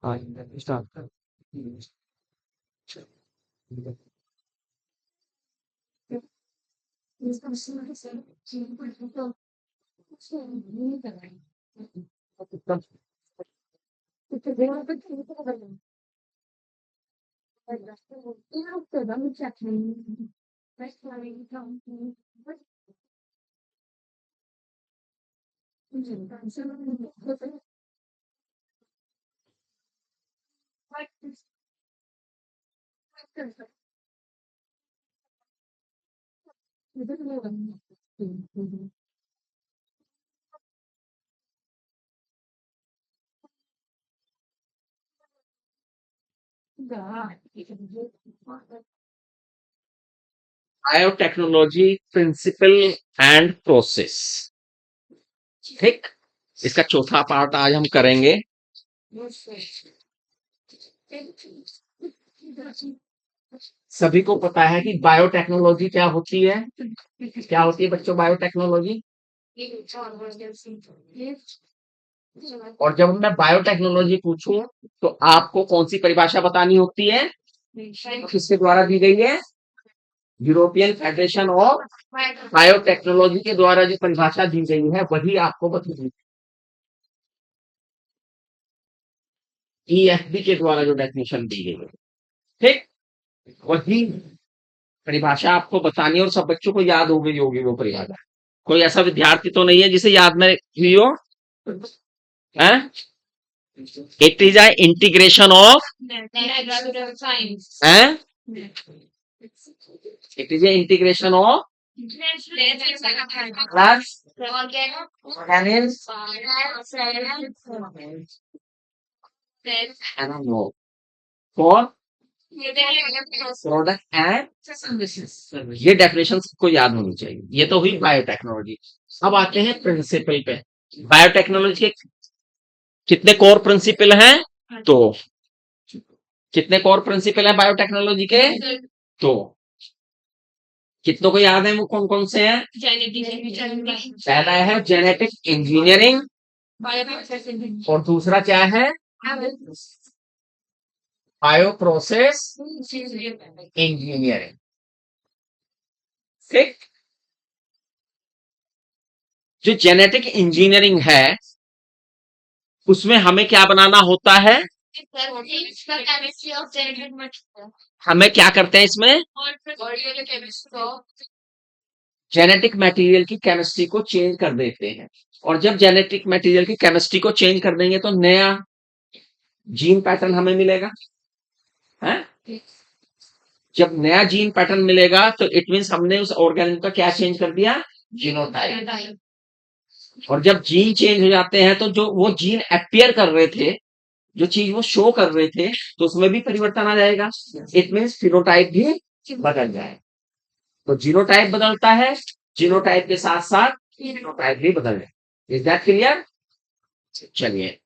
Start कर। Biotechnology principle and process. ठीक, इसका चौथा पार्ट आज हम करेंगे। सभी को पता है कि बायोटेक्नोलॉजी क्या होती है। क्या होती है बच्चों बायोटेक्नोलॉजी? और जब मैं बायोटेक्नोलॉजी पूछूं तो आपको कौन सी परिभाषा बतानी होती है? किसके द्वारा दी गई है? यूरोपियन फेडरेशन ऑफ बायोटेक्नोलॉजी के द्वारा जो परिभाषा दी गई है वही आपको बतानी। ईएफबी के द्वारा जो डेफिनेशन दी गई है, ठीक, वही परिभाषा आपको बतानी है और सब बच्चों को याद हो गई होगी वो परिभाषा। कोई ऐसा विद्यार्थी तो नहीं है जिसे याद में हुई हो? It is a integration of it is a integration of for product and services. ये डेफिनेशन सबको याद होनी चाहिए। ये तो हुई बायोटेक्नोलॉजी। अब आते हैं प्रिंसिपल पे। बायोटेक्नोलॉजी के कितने कोर प्रिंसिपल हैं? तो कितने कोर प्रिंसिपल हैं बायोटेक्नोलॉजी के? तो कितनों को याद है वो कौन कौन से हैं? पहला है जेनेटिक इंजीनियरिंग और दूसरा क्या है? Bio process engineering. ठीक, जो जेनेटिक इंजीनियरिंग है उसमें हमें क्या बनाना होता है? हमें क्या करते हैं इसमें? जेनेटिक मटेरियल की केमिस्ट्री को चेंज कर देते हैं। और जब जेनेटिक मटेरियल की केमिस्ट्री को चेंज कर देंगे तो नया जीन पैटर्न हमें मिलेगा है? जब नया जीन पैटर्न मिलेगा तो इट मींस हमने उस ऑर्गेनिज्म का क्या चेंज कर दिया? जीनोटाइप। और जब जीन चेंज हो जाते हैं तो जो वो जीन अपीयर कर रहे थे, जो चीज वो शो कर रहे थे, तो उसमें भी परिवर्तन आ जाएगा। इट मींस फिनोटाइप भी बदल जाए। तो जीनोटाइप बदलता है, जीनोटाइप के साथ साथ फिनोटाइप भी बदल जाए। Is that clear? चलिए,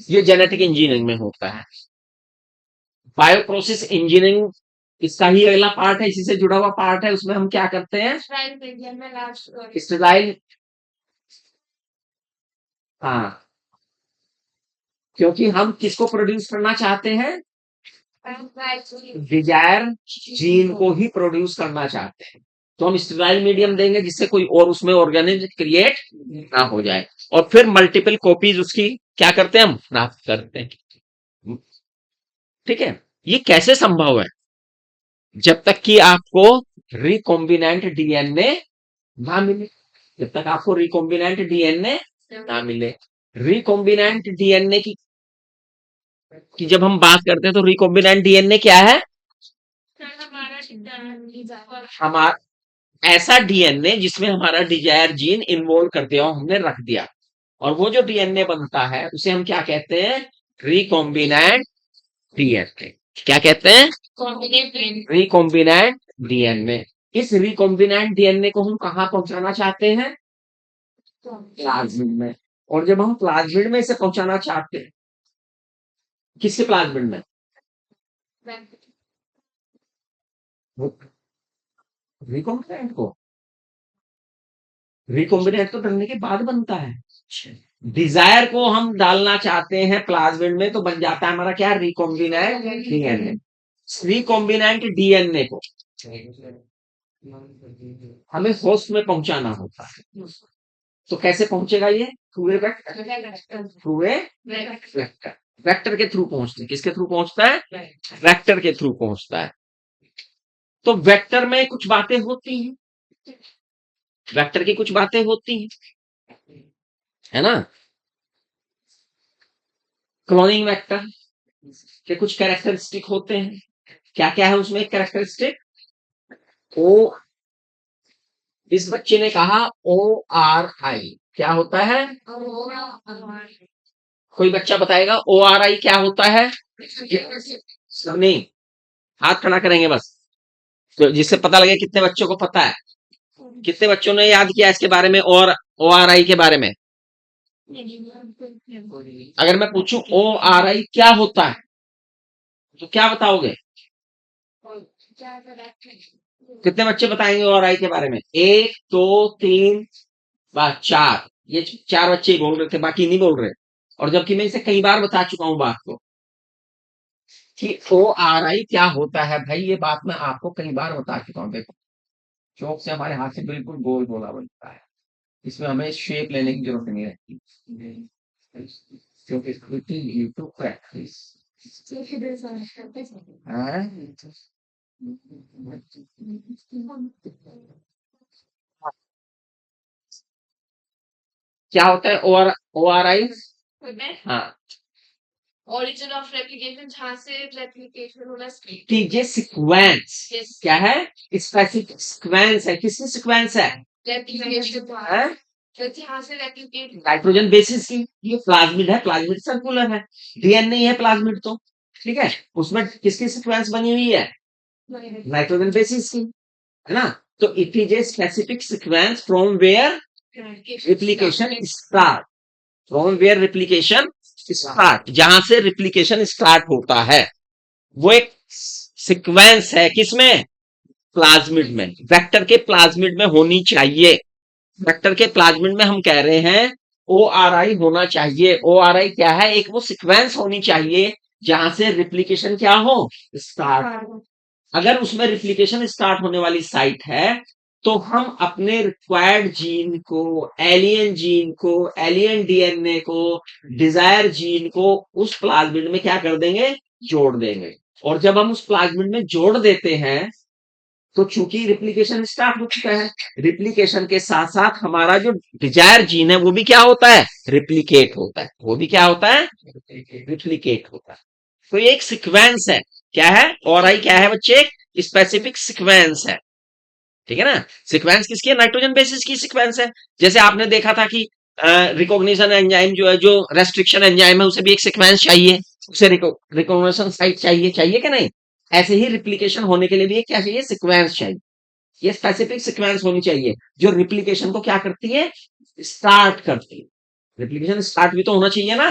ये जेनेटिक इंजीनियरिंग में होता है। बायो प्रोसेस इंजीनियरिंग इसका ही अगला पार्ट है, इसी से जुड़ा हुआ पार्ट है। उसमें हम क्या करते हैं? स्टेराइल। हाँ, क्योंकि हम किसको प्रोड्यूस करना चाहते हैं? डिजायर जीन को ही प्रोड्यूस करना चाहते हैं। तो हम स्टेराइल मीडियम देंगे जिससे कोई और उसमें ऑर्गेनिज्म क्रिएट ना हो जाए। और फिर मल्टीपल कॉपीज उसकी क्या करते हैं? हम प्राप्त करते हैं। ठीक है, ये कैसे संभव है? जब तक कि आपको रिकॉम्बिनेंट डीएनए ना मिले। जब तक आपको रिकॉम्बिनेंट डीएनए ना मिले। रिकॉम्बिनेंट डीएनए की जब हम बात करते हैं तो रिकॉम्बिनेंट डीएनए क्या है? हमारा ऐसा डीएनए जिसमें हमारा डिजायर जीन इन्वॉल्व कर दिया हो, हमने रख दिया। और वो जो डीएनए बनता है उसे हम क्या कहते हैं? Recombinant DNA. क्या कहते हैं? Recombinant DNA. इस रिकॉम्बिनेंट डीएनए को हम कहाँ पहुंचाना चाहते हैं? प्लाज्मिड में। और जब हम प्लाज्मिड में इसे पहुंचाना चाहते हैं, किसके प्लाज्मिड में? रिकॉम्बिनेंट को। रिकॉम्बिनेंट तो बनने के बाद बनता है। डिजायर को हम डालना चाहते हैं प्लाज्मिड में तो बन जाता है हमारा क्या, रिकॉम्बिनेंट डीएनए। रिकॉम्बिनेंट डीएनए को हमें होस्ट में पहुंचाना होता है। तो कैसे पहुंचेगा ये, through a vector, through a vector. Vector के थ्रू पहुंचते, किसके थ्रू पहुंचता है, वेक्टर के थ्रू पहुंचता है। तो वेक्टर में कुछ बातें होती हैं, वेक्टर की कुछ बातें होती हैं, है ना। क्लोनिंग वेक्टर के कुछ कैरेक्टरिस्टिक होते हैं। क्या क्या है उसमें कैरेक्टरिस्टिक, ओ, इस बच्चे ने कहा ORI क्या होता है, कोई बच्चा बताएगा ORI क्या होता है, सब नहीं, हाथ खड़ा करेंगे बस, तो जिससे पता लगे कितने बच्चों को पता है, कितने बच्चों ने याद किया इसके बारे में, और ORI के बारे में। अगर मैं पूछूं ORI क्या होता है तो क्या बताओगे, कितने बच्चे बताएंगे ORI के बारे में, 1 2 3 4, ये 4 बच्चे ही बोल रहे थे, बाकी नहीं बोल रहे। और जबकि मैं इसे कई बार बता चुका हूं बात को कि ORI क्या होता है, भाई ये बात मैं आपको कई बार बता चुका हूं। देखो चौक से हमारे हाथ से बिल्कुल गोल गोला बनता है, इसमें हमें शेप लेने की जरूरत नहीं रहती, क्योंकि यू टू प्रैक्टिस। क्या होता है ORI, हाँ, ओरिजिन ऑफ रेप्लिकेशन, जहां से रेप्लिकेशन होना ये सीक्वेंस क्या है, स्पेसिफिक सीक्वेंस है, किसकी सीक्वेंस है, रेप्लिकेशन, जहां से रेप्लिकेट, नाइट्रोजन बेसिस की। ये प्लाज्मिड है, प्लाज्मिड सर्कुलर है, डीएनए ही है प्लाज्मिड तो, ठीक है, उसमें किसकी सीक्वेंस बनी हुई है, नाइट्रोजन बेसिस की, है ना। तो it is a specific sequence from where replication start, from where replication start, जहां से रिप्लिकेशन स्टार्ट होता है, वो एक सीक्वेंस है किसमें, प्लाज्मिड में, वेक्टर के प्लाज्मिड में होनी चाहिए। वेक्टर के प्लाज्मिड में हम कह रहे हैं ORI होना चाहिए। ORI क्या है, एक वो सीक्वेंस होनी चाहिए जहां से रिप्लिकेशन क्या हो, स्टार्ट। अगर उसमें रिप्लिकेशन स्टार्ट होने वाली साइट है तो हम अपने रिक्वायर्ड जीन को, एलियन डीएनए को, डिजायर जीन को उस प्लाज्मिड में क्या कर देंगे, जोड़ देंगे। और जब हम उस प्लाज्मिड में जोड़ देते हैं तो चूंकि रिप्लिकेशन स्टार्ट हो चुका है, रिप्लिकेशन के साथ साथ हमारा जो डिजायर जीन है वो भी क्या होता है, रिप्लिकेट होता है, वो भी क्या होता है, रिप्लिकेट होता है। तो ये एक सीक्वेंस है, क्या है, ORI क्या है बच्चे, स्पेसिफिक सीक्वेंस है, ठीक है ना। सीक्वेंस किसकी है, नाइट्रोजन बेसिस की सीक्वेंस है। जैसे आपने देखा था कि रिकॉग्निशन एंजाइम जो है, जो रेस्ट्रिक्शन एंजाइम है, उसे भी एक सीक्वेंस चाहिए, उसे रिकॉग्निशन साइट चाहिए, चाहिए कि नहीं। ऐसे ही रिप्लिकेशन होने के लिए भी क्या चाहिए, सीक्वेंस चाहिए। ये स्पेसिफिक सीक्वेंस होनी चाहिए जो रिप्लिकेशन को क्या करती है, स्टार्ट करती है। रिप्लिकेशन स्टार्ट भी तो होना चाहिए ना,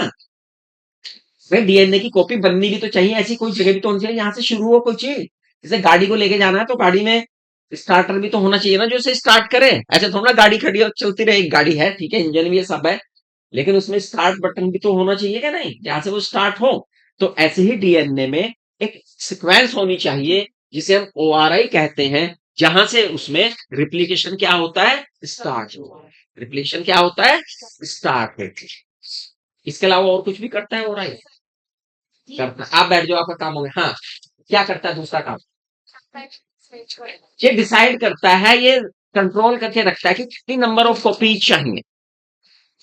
भाई डीएनए की कॉपी बननी भी तो चाहिए, ऐसी कोई जगह भी तो होनी चाहिए यहाँ से शुरू हो कोई चीज। जैसे गाड़ी को लेके जाना है तो गाड़ी में स्टार्टर भी तो होना चाहिए ना जो इसे स्टार्ट करे, ऐसे थोड़ा गाड़ी खड़ी और चलती रहे, एक गाड़ी है ठीक है, इंजन भी ये सब है, लेकिन उसमें स्टार्ट बटन भी तो होना चाहिए क्या नहीं, जहां से वो स्टार्ट हो। तो ऐसे ही डीएनए में एक सीक्वेंस होनी चाहिए जिसे हम ORI कहते हैं, जहां से उसमें रिप्लिकेशन क्या होता है, स्टार्ट, रिप्लिकेशन क्या होता है, स्टार्ट होती है। इसके अलावा और कुछ भी करता है ORI, करता है, आप बैठ जाओ आपका काम हो गया। हाँ, क्या करता है दूसरा काम, ये डिसाइड करता है, ये कंट्रोल करके रखता है कि कितनी नंबर ऑफ कॉपी चाहिए।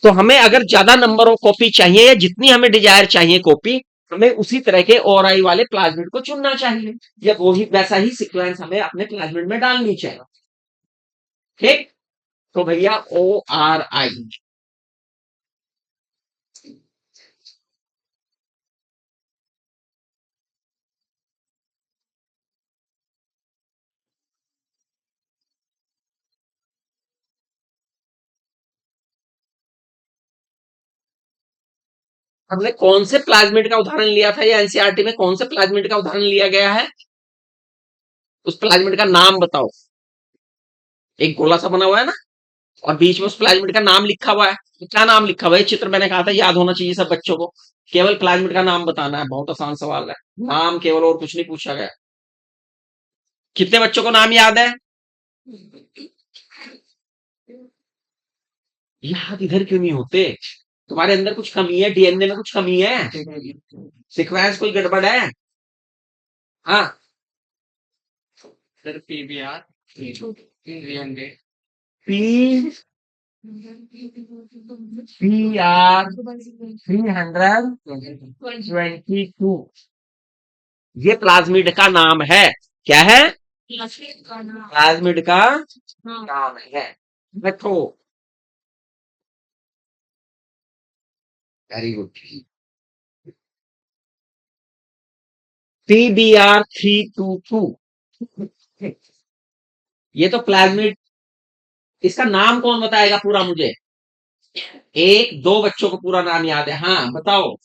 तो हमें अगर ज्यादा नंबर ऑफ कॉपी चाहिए या जितनी हमें डिजायर चाहिए कॉपी, हमें उसी तरह के ORI वाले प्लाज्मिड को चुनना चाहिए, या वही वैसा ही सीक्वेंस हमें अपने प्लाज्मिड में डालनी चाहिए, ठीक। तो भैया ORI, हमने कौन से प्लाज्मिड का उदाहरण लिया था, या एनसीईआरटी में कौन से प्लाज्मिड का उदाहरण लिया गया है, उस प्लाज्मिड का नाम बताओ, एक गोला सा बना हुआ है ना, और बीच में उस प्लाज्मिड का नाम लिखा हुआ है। तो क्या नाम लिखा हुआ है? चित्र मैंने कहा था याद होना चाहिए सब बच्चों को। केवल प्लाज्मिड का नाम बताना है, बहुत आसान सवाल है। नाम केवल, और कुछ नहीं पूछा गया। कितने बच्चों को नाम याद है? याद इधर क्यों नहीं होते? तुम्हारे अंदर कुछ कमी है, डीएनए में कुछ कमी है, सीक्वेंस कोई गड़बड़ है। हाँ, sir PVR 300 P P R 322 ये प्लाज्मिड का नाम है। क्या है? प्लाज्मिड का नाम है। देखो, वेरी गुड। PBr 322 ये तो प्लाज्मिड, इसका नाम कौन बताएगा पूरा मुझे? एक दो बच्चों को पूरा नाम याद है, हाँ बताओ।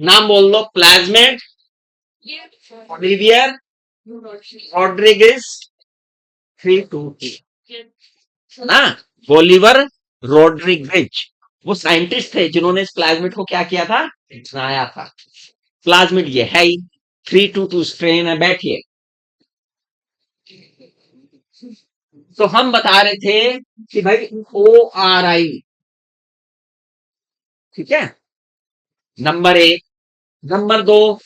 नाम बोल दो। प्लाज्मिड ओलिवियर रॉड्रिगेज 322 ना, बोलीवर रॉड्रिगेज वो साइंटिस्ट थे जिन्होंने इस प्लाज्मिड को क्या किया था? बनाया था। प्लाज्मिड ये है ही। 322 स्ट्रेन है। बैठिए। तो हम बता रहे थे कि भाई ORI, ठीक है, नंबर 1। नंबर 2,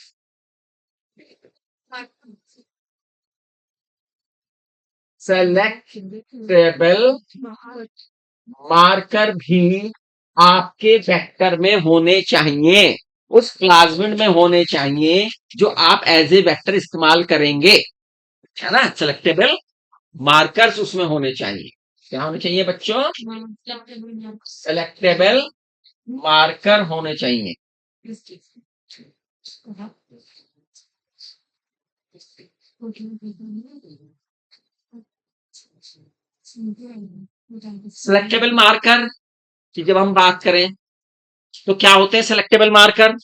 सेलेक्टेबल मार्कर भी आपके वेक्टर में होने चाहिए, उस प्लाज्मिड में होने चाहिए जो आप एज ए वेक्टर इस्तेमाल करेंगे, है ना। सेलेक्टेबल मार्कर्स उसमें होने चाहिए। क्या होने चाहिए बच्चों? सेलेक्टेबल मार्कर होने चाहिए। सिलेक्टेबल मार्कर की जब हम बात करें तो क्या होते हैं सिलेक्टेबल मार्कर?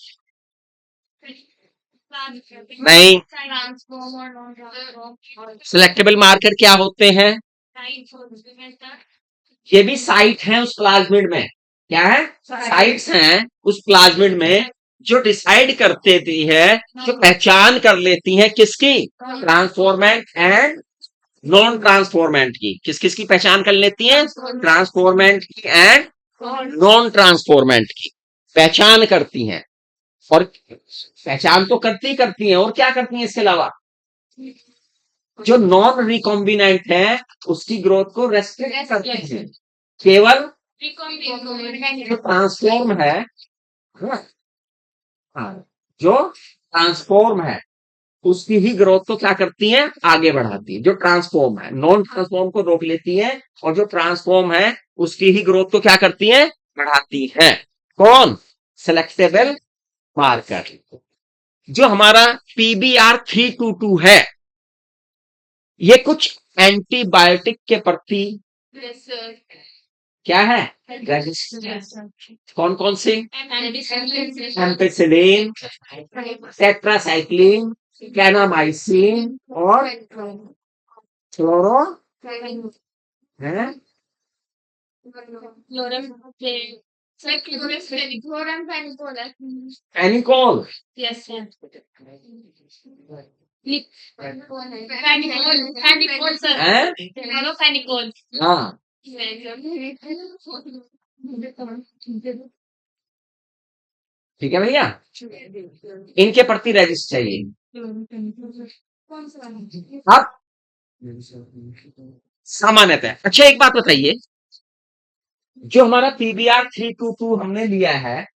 नहीं, सिलेक्टेबल मार्कर क्या होते हैं? ये भी साइट है उस प्लाज्मिड में। क्या है? साइट्स हैं उस प्लाज्मिड में जो डिसाइड कर देती है, जो पहचान कर लेती है किसकी? ट्रांसफॉर्मेंट एंड नॉन ट्रांसफॉर्मेंट की। किस किस की पहचान कर लेती है? ट्रांसफॉर्मेंट की एंड नॉन ट्रांसफॉर्मेंट की पहचान करती हैं। और पहचान तो करती हैं, और क्या करती हैं इसके अलावा? जो नॉन रिकॉम्बिनेंट है उसकी ग्रोथ को रेस्ट्रिक्ट करती हैं। केवल जो ट्रांसफॉर्म है, हाँ, जो ट्रांसफॉर्म है उसकी ही ग्रोथ को क्या करती है? आगे बढ़ाती है। जो ट्रांसफॉर्म है, नॉन ट्रांसफॉर्म को रोक लेती है, और जो ट्रांसफॉर्म है उसकी ही ग्रोथ को क्या करती है? बढ़ाती है। कौन? Selectable marker. जो हमारा PBr 322 है, ये कुछ एंटीबायोटिक के प्रति क्या है? कौन कौन से? एम्पेसिलिन, टेट्रासाइक्लिन, कैनामाइसिन और क्लोरो है एनिकोल। है? हाँ, ठीक है भैया। इनके प्रति रेजिस्ट चाहिए। अब सामान्यतः, अच्छा एक बात बताइए, जो हमारा PBr 322 हमने लिया है,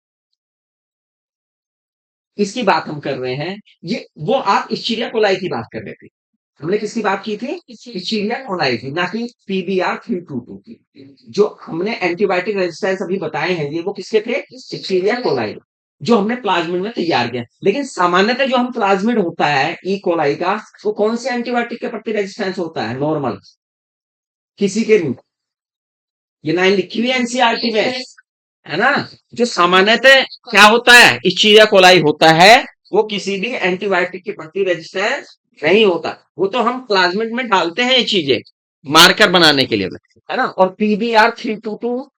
इसकी बात हम कर रहे हैं, ये वो आप इस्चीरिया कोलाई की बात कर रहे थे। हमने किसकी बात की थी? इस्चीरिया कोलाई की, ना कि PBr 322 की। जो हमने एंटीबायोटिक रेजिस्टेंस अभी बताए हैं ये वो किसके थे? इस्चीरिया कोलाई, जो हमने प्लाज्मिड में तैयार किया। लेकिन सामान्यतः जो हम प्लाज्मिड होता है ई कोलाई का, वो कौन से एंटीबायोटिक के प्रति रेजिस्टेंस होता है? नॉर्मल किसी के भी। ये लाइन लिखी हुई है एनसीईआरटी में, है ना। जो सामान्यतः क्या होता है? इस्चीरिया कोलाई होता है, वो किसी भी एंटीबायोटिक के प्रति रेजिस्टेंस नहीं होता। वो तो हम प्लाज्मिड में डालते हैं ये चीजें, मार्कर बनाने के लिए, है ना। और पीबीआर 322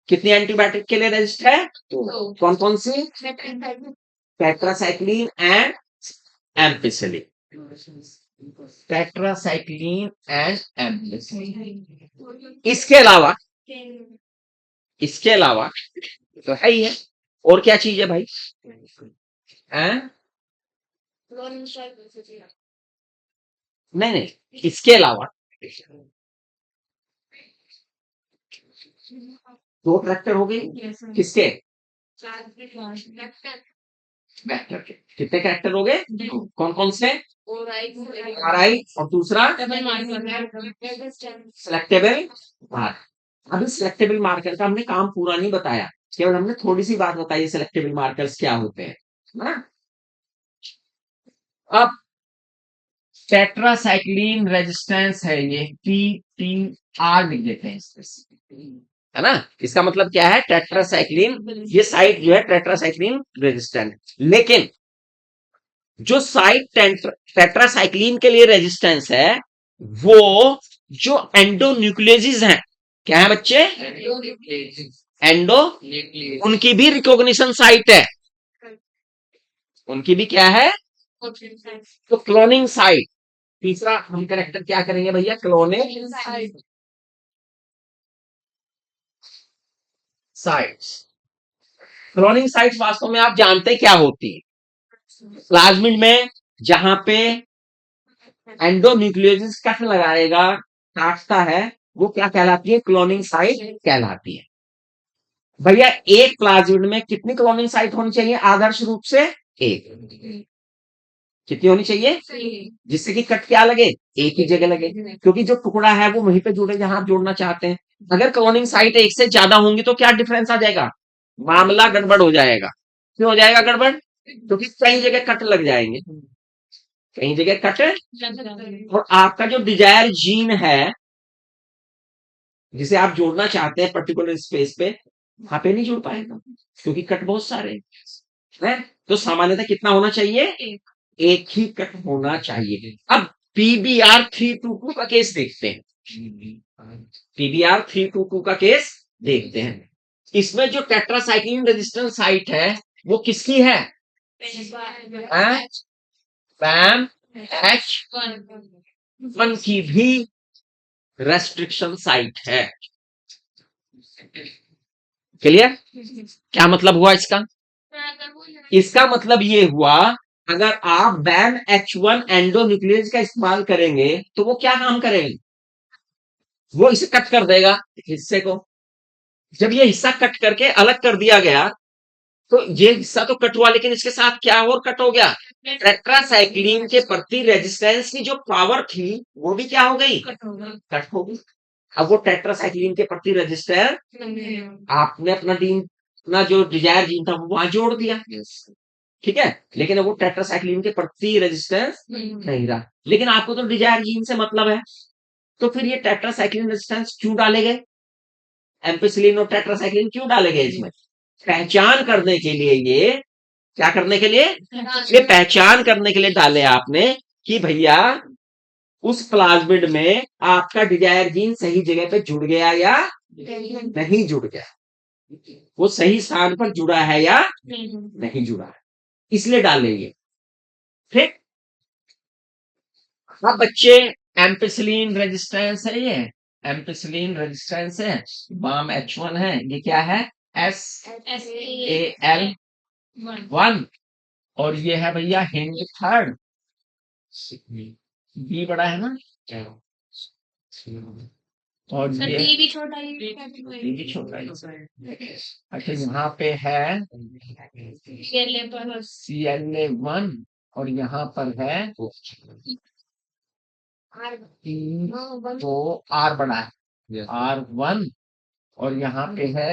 कितनी एंटीबायोटिक के लिए रजिस्टर है? दो। कौन कौन सी? Tetracycline and ampicillin. Tetracycline and ampicillin. इसके अलावा तो है ही है, और क्या चीज है भाई? हैं? नहीं, इसके अलावा दो ट्रैक्टर हो गए किसके? वेक्टर के। कितने कैरेक्टर हो गए? कौन कौन से? आरआई और दूसरा सिलेक्टेबल मार्कर। अभी सिलेक्टेबल मार्कर का हमने काम पूरा नहीं बताया, केवल हमने थोड़ी सी बात बताई सिलेक्टेबल मार्कर्स क्या होते हैं, है ना। अब टेट्रासाइक्लिन रेजिस्टेंस है ये, TTR लिख देते हैं इसमें, है ना। इसका मतलब क्या है? टेट्रासाइक्लिन, ये साइट जो है टेट्रासाइक्लिन रेजिस्टेंट। लेकिन जो साइट टेट्रासाइक्लिन के लिए रेजिस्टेंस है वो जो एंडोन्यूक्लियस हैं, क्या है बच्चे? एंडो, उनकी भी रिकॉग्निशन साइट है, उनकी भी क्या है? तो क्लोनिंग साइट। तीसरा हम करेक्टर क्या करेंगे भैया? Cloning sites. क्लोनिंग साइट्स वास्तव में आप जानते क्या होती है? प्लाज्मिड में जहां पे एंडोन्यूक्लियस कट लगाएगा, काटता है, वो क्या कहलाती है? क्लोनिंग साइट कहलाती है। भैया एक प्लाज्मिड में कितनी क्लोनिंग साइट होनी चाहिए आदर्श रूप से? एक। कितनी होनी चाहिए? जिससे कि कट क्या लगे? एक ही जगह लगे, क्योंकि जो टुकड़ा है वो वहीं पे जुड़े जहां आप जोड़ना चाहते हैं। अगर क्लोनिंग साइट एक से ज्यादा होंगी तो क्या डिफरेंस आ जाएगा? मामला गड़बड़ हो जाएगा। क्यों हो जाएगा गड़बड़? क्योंकि कई जगह कट लग जाएंगे, कई जगह कट। और आपका जो डिजायर जीन है जिसे आप जोड़ना चाहते हैं पर्टिकुलर स्पेस पे, वहां पे नहीं जुड़ पाएगा क्योंकि कट बहुत सारे हैं। तो सामान्यतः कितना होना चाहिए? एक ही कट होना चाहिए। अब पीबीआर 322 का केस देखते हैं, पीबीआर 322 का केस देखते हैं। इसमें जो टेट्रासाइक्लिन रेजिस्टेंस साइट है वो किसकी है? पैम H1 की भी रेस्ट्रिक्शन साइट है। क्लियर? क्या मतलब हुआ इसका? इसका मतलब ये हुआ, अगर आप बैम H1 एंडोन्यूक्लियस का इस्तेमाल करेंगे तो वो क्या काम करेंगे? वो इसे कट कर देगा हिस्से को। जब ये हिस्सा कट करके अलग कर दिया गया तो ये हिस्सा तो कट हुआ, लेकिन इसके साथ क्या और कट हो गया? टेट्रासाइक्लिन के प्रति रेजिस्टेंस की जो पावर थी वो भी क्या हो गई? कट हो गई। अब वो टेट्रासाइक्लिन के प्रति रेजिस्टेंस आपने अपना जो डिजायर जीन था वो वहां जोड़ दिया, ठीक है, लेकिन अब वो टेट्रासाइक्लिन के प्रति रेजिस्टेंस नहीं रहा। लेकिन आपको तो डिजायर जीन से मतलब है, तो फिर ये टेट्रासाइक्लिन रेजिस्टेंस क्यों डाले गए? एम्पिसिलिन और टेट्रासाइक्लिन क्यों डाले गए इसमें? पहचान करने के लिए। ये क्या करने के लिए? ये पहचान करने के लिए डाले आपने कि भैया उस प्लाज्मिड में आपका डिजायर जीन सही जगह पे जुड़ गया या नहीं जुड़ गया, वो सही स्थान पर जुड़ा है या नहीं जुड़ा है, इसलिए डाले ये। ठीक। अब बच्चे एम्पिसिलिन रेजिस्टेंस है, ये एम्पिसिलिन रेजिस्टेंस है, बाम H1 है, ये क्या है? SAL1, और ये है भैया हिंड थर्ड, बी बड़ा है ना, और ये भी छोटा है। अच्छा, यहाँ पे है CLA1 और यहाँ पर है तो R बड़ा है, R1, और यहाँ पे है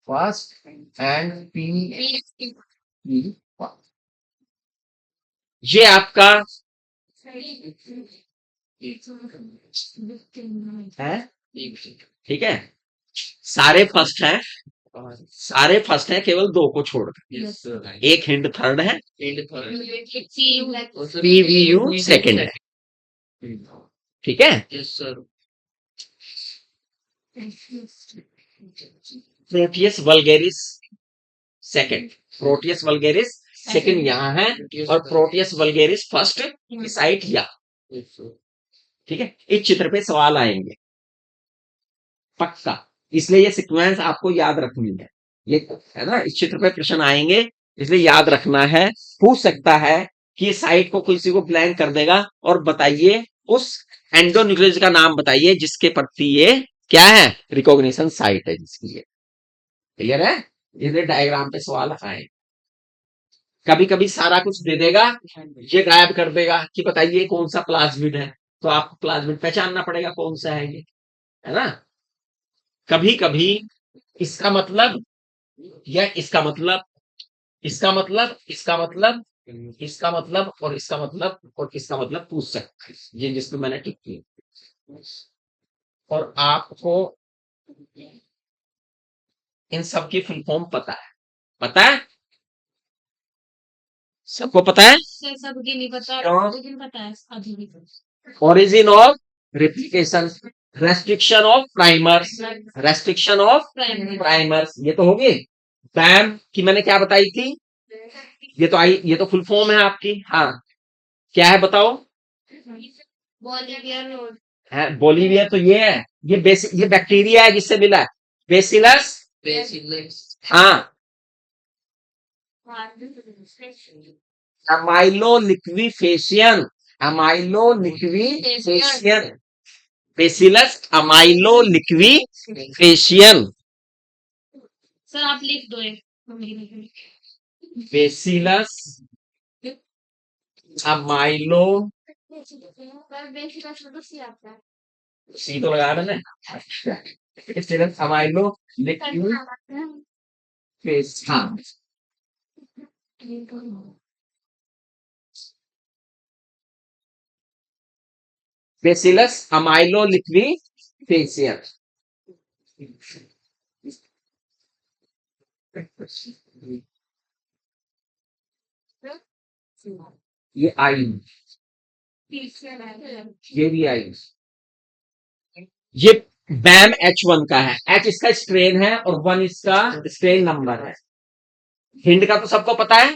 फर्स्ट एंड P। ये आपका है, ठीक है। सारे फर्स्ट हैं, सारे फर्स्ट हैं, केवल दो को छोड़कर। एक हिंड थर्ड है, PVU सेकंड है। ठीक है। Yes, sir. Proteus vulgaris second, Proteus vulgaris second यहाँ है और प्रोटियस वल्गेरिस फर्स्ट की साइट यहाँ। Yes, sir. ठीक है, इस चित्र पे सवाल आएंगे पक्का, इसलिए ये सीक्वेंस आपको याद रखनी है, ये है ना, इस चित्र पे प्रश्न आएंगे इसलिए याद रखना है। पूछ सकता है कि साइट को किसी को ब्लैंक कर देगा और बताइए उस एंडोन्यूक्लियस का नाम बताइए जिसके प्रति ये क्या है, रिकॉग्निशन साइट है जिसकी ये। क्लियर है, इसलिए डायग्राम पे सवाल आए। कभी कभी सारा कुछ दे देगा, ये गायब कर देगा कि बताइए कौन सा प्लाज्मिड है, तो आपको प्लाज्मिड पहचानना पड़ेगा कौन सा है ये, है ना। कभी कभी इसका मतलब या इसका मतलब, इसका मतलब, इसका मतलब, इसका मतलब और इसका मतलब और इसका मतलब पूछ सकते हैं, ये जिसमें मैंने टिक किया। और आपको इन सब की फुल फॉर्म पता है, पता है, सबको पता है। सर सबकी नहीं पता, क्यों? लेकिन पता है अभी भी। Origin of replication, restriction of primers, restriction of primers, ये तो होगी। बैम की मैंने क्या बताई थी, ये तो आई, ये तो फुल फॉर्म है आपकी। हाँ, क्या है बताओ। Bolivia road. है बोलीविया, तो ये है, ये बैक्टीरिया है जिससे मिला है, बेसिलस। Bacillus. हाँ, अमाइलोलिक्विफेशियन, अमाइलोलिक्विफेशियन, बेसिलस अमाइलोलिक्विफेशियन, सर आप लिख दो एक। बेसिलस अमाइलो, पर बेसिक शुरू से आता है। सी तो लगा मैंने, बेसिलस अमाइलोलिक्विफेशियन, बेसिलस अमाइलोलिक्विफेशियन। ये आई, ये भी आई, ये बैम H1 का है, H इसका स्ट्रेन है और 1 इसका स्ट्रेन नंबर है। हिंड का तो सबको पता है,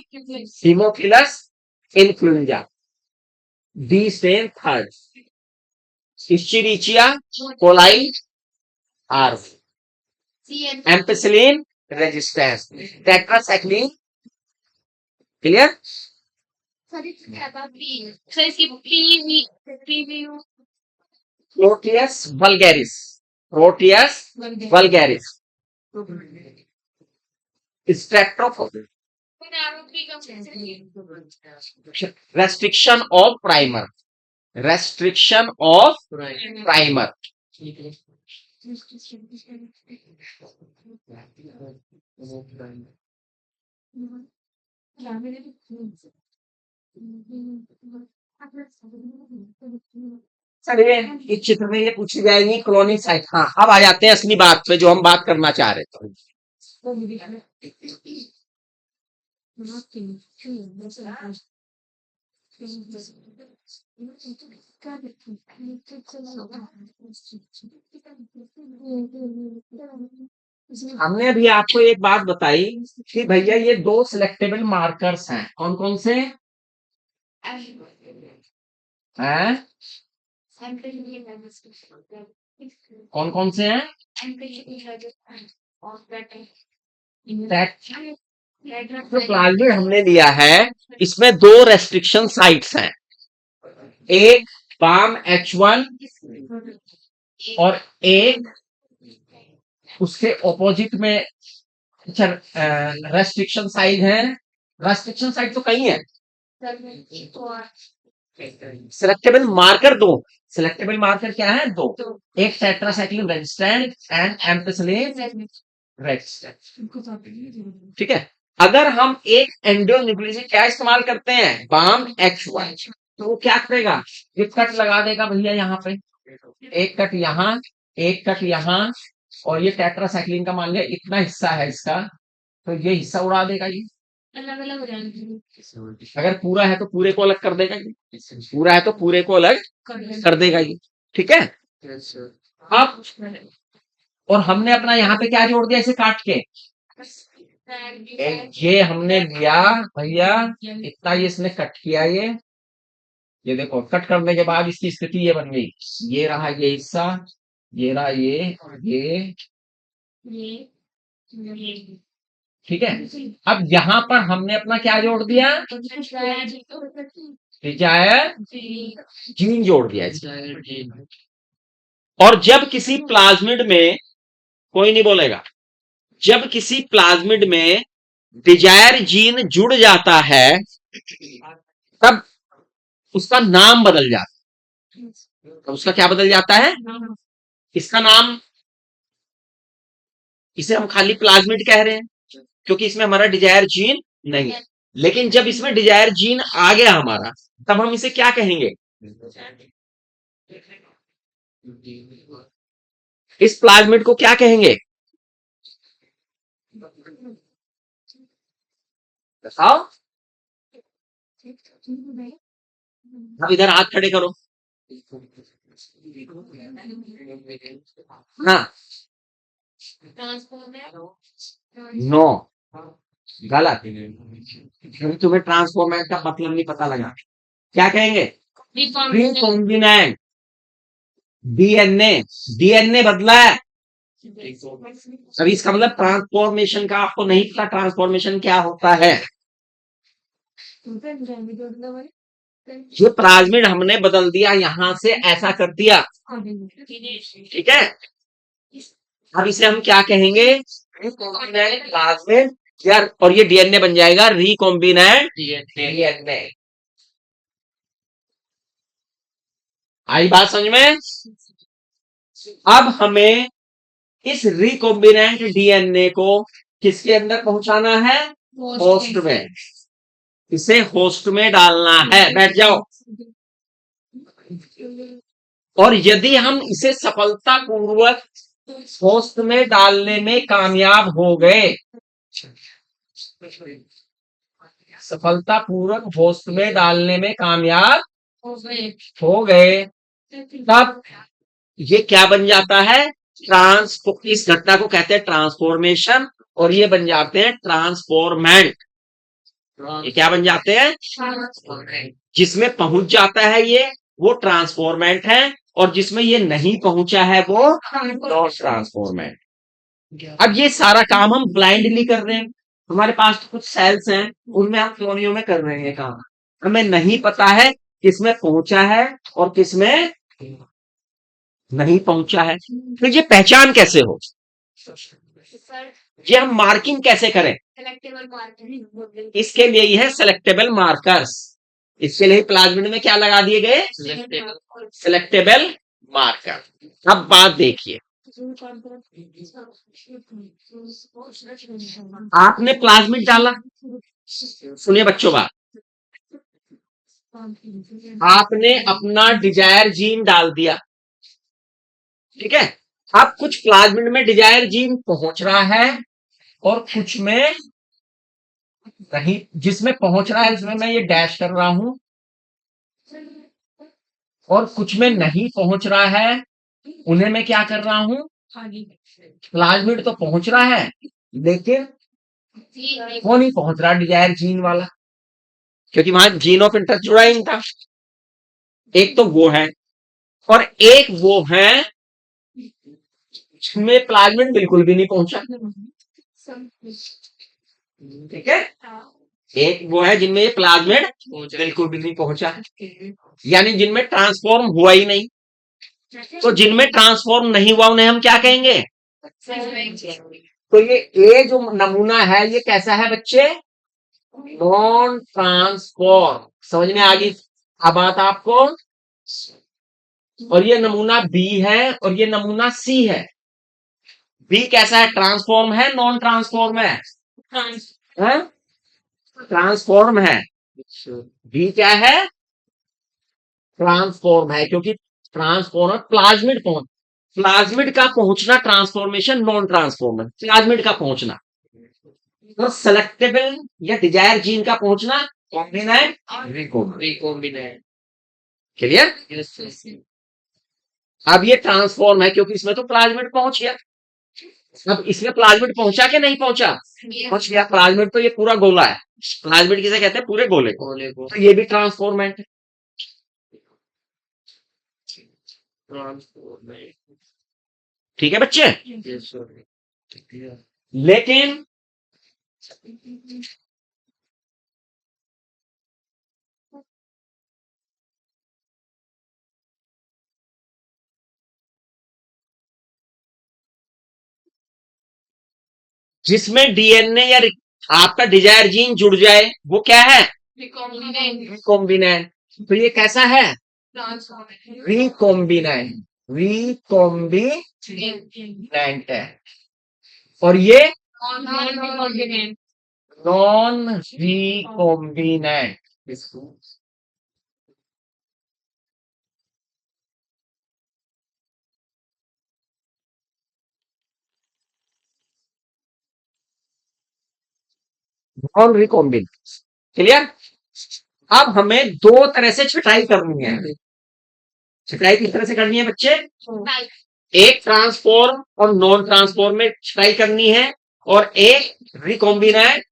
Haemophilus influenzae, D strain third, Escherichia coli R, ampicillin resistance, tetracycline. Clear. Sir इसकी Pvu Proteus vulgaris, Proteus vulgaris, streptophobic, restriction of primer, restriction of primer, चलिए इस चित्र में ये पूछी जाएगी क्लोनिक साइट। हाँ, अब आ जाते हैं असली बात पे जो हम बात करना चाह रहे थे। हमने अभी आपको एक बात बताई कि भैया ये दो सिलेक्टेबल मार्कर्स हैं, कौन कौन से हैं? कौन कौन से हैं? जो प्लाज्मिड हमने लिया है इसमें दो रेस्ट्रिक्शन साइट्स हैं, एक बाम H1 और एक उसके ऑपोजिट में। अच्छा, रेस्ट्रिक्शन साइट है, रेस्ट्रिक्शन साइट तो कहीं है, सिलेक्टेबल मार्कर दो, सिलेक्टेबल मार्कर क्या है, दो, एक tetracycline resistant and ampicillin resistant. ठीक है, अगर हम एक एंडोन्यूक्लियस क्या इस्तेमाल करते हैं, बाम H1, तो वो क्या करेगा, एक कट लगा देगा भैया यहाँ पे, एक कट यहाँ, एक कट यहाँ, और ये टेट्रासाइक्लिन का मान लिया इतना हिस्सा है इसका, तो ये हिस्सा उड़ा देगा ये। अलग अलग हो जाएंगे। अगर पूरा है तो पूरे को अलग कर देगा ये, पूरा है तो पूरे को अलग कर देगा ये। ठीक है। Yes, sir. अब और हमने अपना यहाँ पे क्या जोड़ दिया इसे काट के, ये हमने लिया भैया इतना, ये इसने कट किया, ये देखो कट करने के बाद इसकी स्थिति ये बन गई, ये रहा ये हिस्सा, ये रहा ये, और ये, ठीक है। अब यहाँ पर हमने अपना क्या जोड़ दिया, डिजायर जीन जोड़ दिया इसमें। Desire gene. और जब किसी प्लाज्मिड में, कोई नहीं बोलेगा, जब किसी प्लाज्मिड में डिजायर जीन जुड़ जाता है तब उसका नाम बदल जाता है। तब उसका क्या बदल जाता है, इसका नाम, इसे हम खाली प्लाज्मिड कह रहे हैं क्योंकि इसमें हमारा डिजायर जीन नहीं है। लेकिन जब इसमें डिजायर जीन आ गया हमारा, तब हम इसे क्या कहेंगे, इस प्लाज्मिड को क्या कहेंगे, बताओ। अब इधर हाथ खड़े करो। हाँ, नो, गलत, क्योंकि तुम्हें ट्रांसफॉर्मेट का मतलब नहीं पता लगा। क्या कहेंगे, रिकॉम्बिनेंट डीएनए, डीएनए बदला है। अभी इसका मतलब ट्रांसफॉर्मेशन का आपको नहीं पता, ट्रांसफॉर्मेशन क्या होता है। ये प्लाज्मिड हमने बदल दिया, यहां से ऐसा कर दिया, ठीक है। अब इसे हम क्या कहेंगे, रिकॉम्बिनेंट प्लाज्मिड, यार, और ये डीएनए बन जाएगा रिकॉम्बिनेंट डीएनए। आई बात समझ में। अब हमें इस रिकॉम्बिनेंट डीएनए को किसके अंदर पहुंचाना है, होस्ट में, इसे होस्ट में डालना है। बैठ जाओ। और यदि हम इसे सफलतापूर्वक होस्ट में डालने में कामयाब हो गए, सफलतापूर्वक होस्ट में डालने में कामयाब हो गए, तब ये क्या बन जाता है, इस घटना को कहते हैं ट्रांसफॉर्मेशन, और ये बन जाते हैं ट्रांसफॉर्मेंट। ये क्या बन जाते हैं, जिसमें पहुंच जाता है ये, वो ट्रांसफॉर्मेंट है, और जिसमें ये नहीं पहुंचा है वो नॉन ट्रांसफॉर्मेंट। अब ये सारा काम हम ब्लाइंडली कर रहे हैं, हमारे पास तो कुछ सेल्स हैं, उनमें हम क्लोनियों में कर रहे हैं काम, हमें नहीं पता है किसमें पहुंचा है और किसमें नहीं पहुंचा है। तो ये पहचान कैसे हो, ये हम मार्किंग कैसे करें, इसके लिए ही है सेलेक्टेबल मार्कर्स। इसके लिए प्लाज्मिड में क्या लगा दिए गए, सेलेक्टेबल मार्कर। अब बात देखिए, आपने प्लाज्मिड डाला, सुनिए बच्चों बात, आपने अपना डिजायर जीन डाल दिया, ठीक है। अब कुछ प्लाज्मिड में डिजायर जीन पहुंच रहा है और कुछ में नहीं, जिसमें पहुंच रहा है इसमें मैं ये डैश कर रहा हूं, और कुछ में नहीं पहुंच रहा है उन्हें मैं क्या कर रहा हूं, प्लाज्मिड तो पहुंच रहा है लेकिन वो नहीं पहुंच रहा डिजायर जीन वाला, क्योंकि वहां जीन ऑफ इंटरेस्ट जुड़ा ही नहीं था। एक तो वो है, और एक वो है जिसमें प्लाज्मिड बिल्कुल भी नहीं पहुंचा, ठीक है। एक वो है जिनमें ये प्लाज्मिड बिल्कुल भी नहीं पहुंचा, यानी जिनमें ट्रांसफॉर्म हुआ ही नहीं। तो जिनमें ट्रांसफॉर्म नहीं हुआ उन्हें हम क्या कहेंगे, तो ये जो नमूना है ये कैसा है बच्चे, नॉन ट्रांसफॉर्म। समझ में आ गई अब बात आपको। और ये नमूना बी है और ये नमूना सी है। बी कैसा है, ट्रांसफॉर्म है नॉन ट्रांसफॉर्म है, ट्रांसफॉर्म है। बी क्या है, ट्रांसफॉर्म है, क्योंकि ट्रांसफॉर्मर प्लाज्मिड का पहुंचना ट्रांसफॉर्मेशन, नॉन ट्रांसफॉर्मर प्लाज्मिड का पहुंचना, तो सेलेक्टेबल या डिजायर जीन का पहुंचना कॉम्बिनेंट रिकॉम्बिनेंट। क्लियर। अब ये ट्रांसफॉर्म है क्योंकि इसमें तो प्लाज्मिड पहुंच गया। अब इसमें प्लाज्मिड पहुंचा कि नहीं पहुंचा? पहुंच गया। प्लाज्मिड तो ये पूरा गोला है। प्लाज्मिड किसे कहते हैं? पूरे गोले को। गोले को तो ये भी ट्रांसफॉर्मेंट है। ट्रांसफॉर्मेट। ठीक है बच्चे। Yes sir. लेकिन जिसमें डीएनए या आपका डिजायर जीन जुड़ जाए वो क्या है? Recombinant recombinant. तो ये कैसा है? Transformation recombinant. रिकॉम्बिनेंट है। और ये non recombinant non recombinant. Non recombinant. Clear? अब हमें दो तरह से छटाई करनी है। छटाई किस तरह से करनी है बच्चे? एक ट्रांसफॉर्म और नॉन ट्रांसफॉर्म में छटाई करनी है, और एक रिकॉम्बिनेंट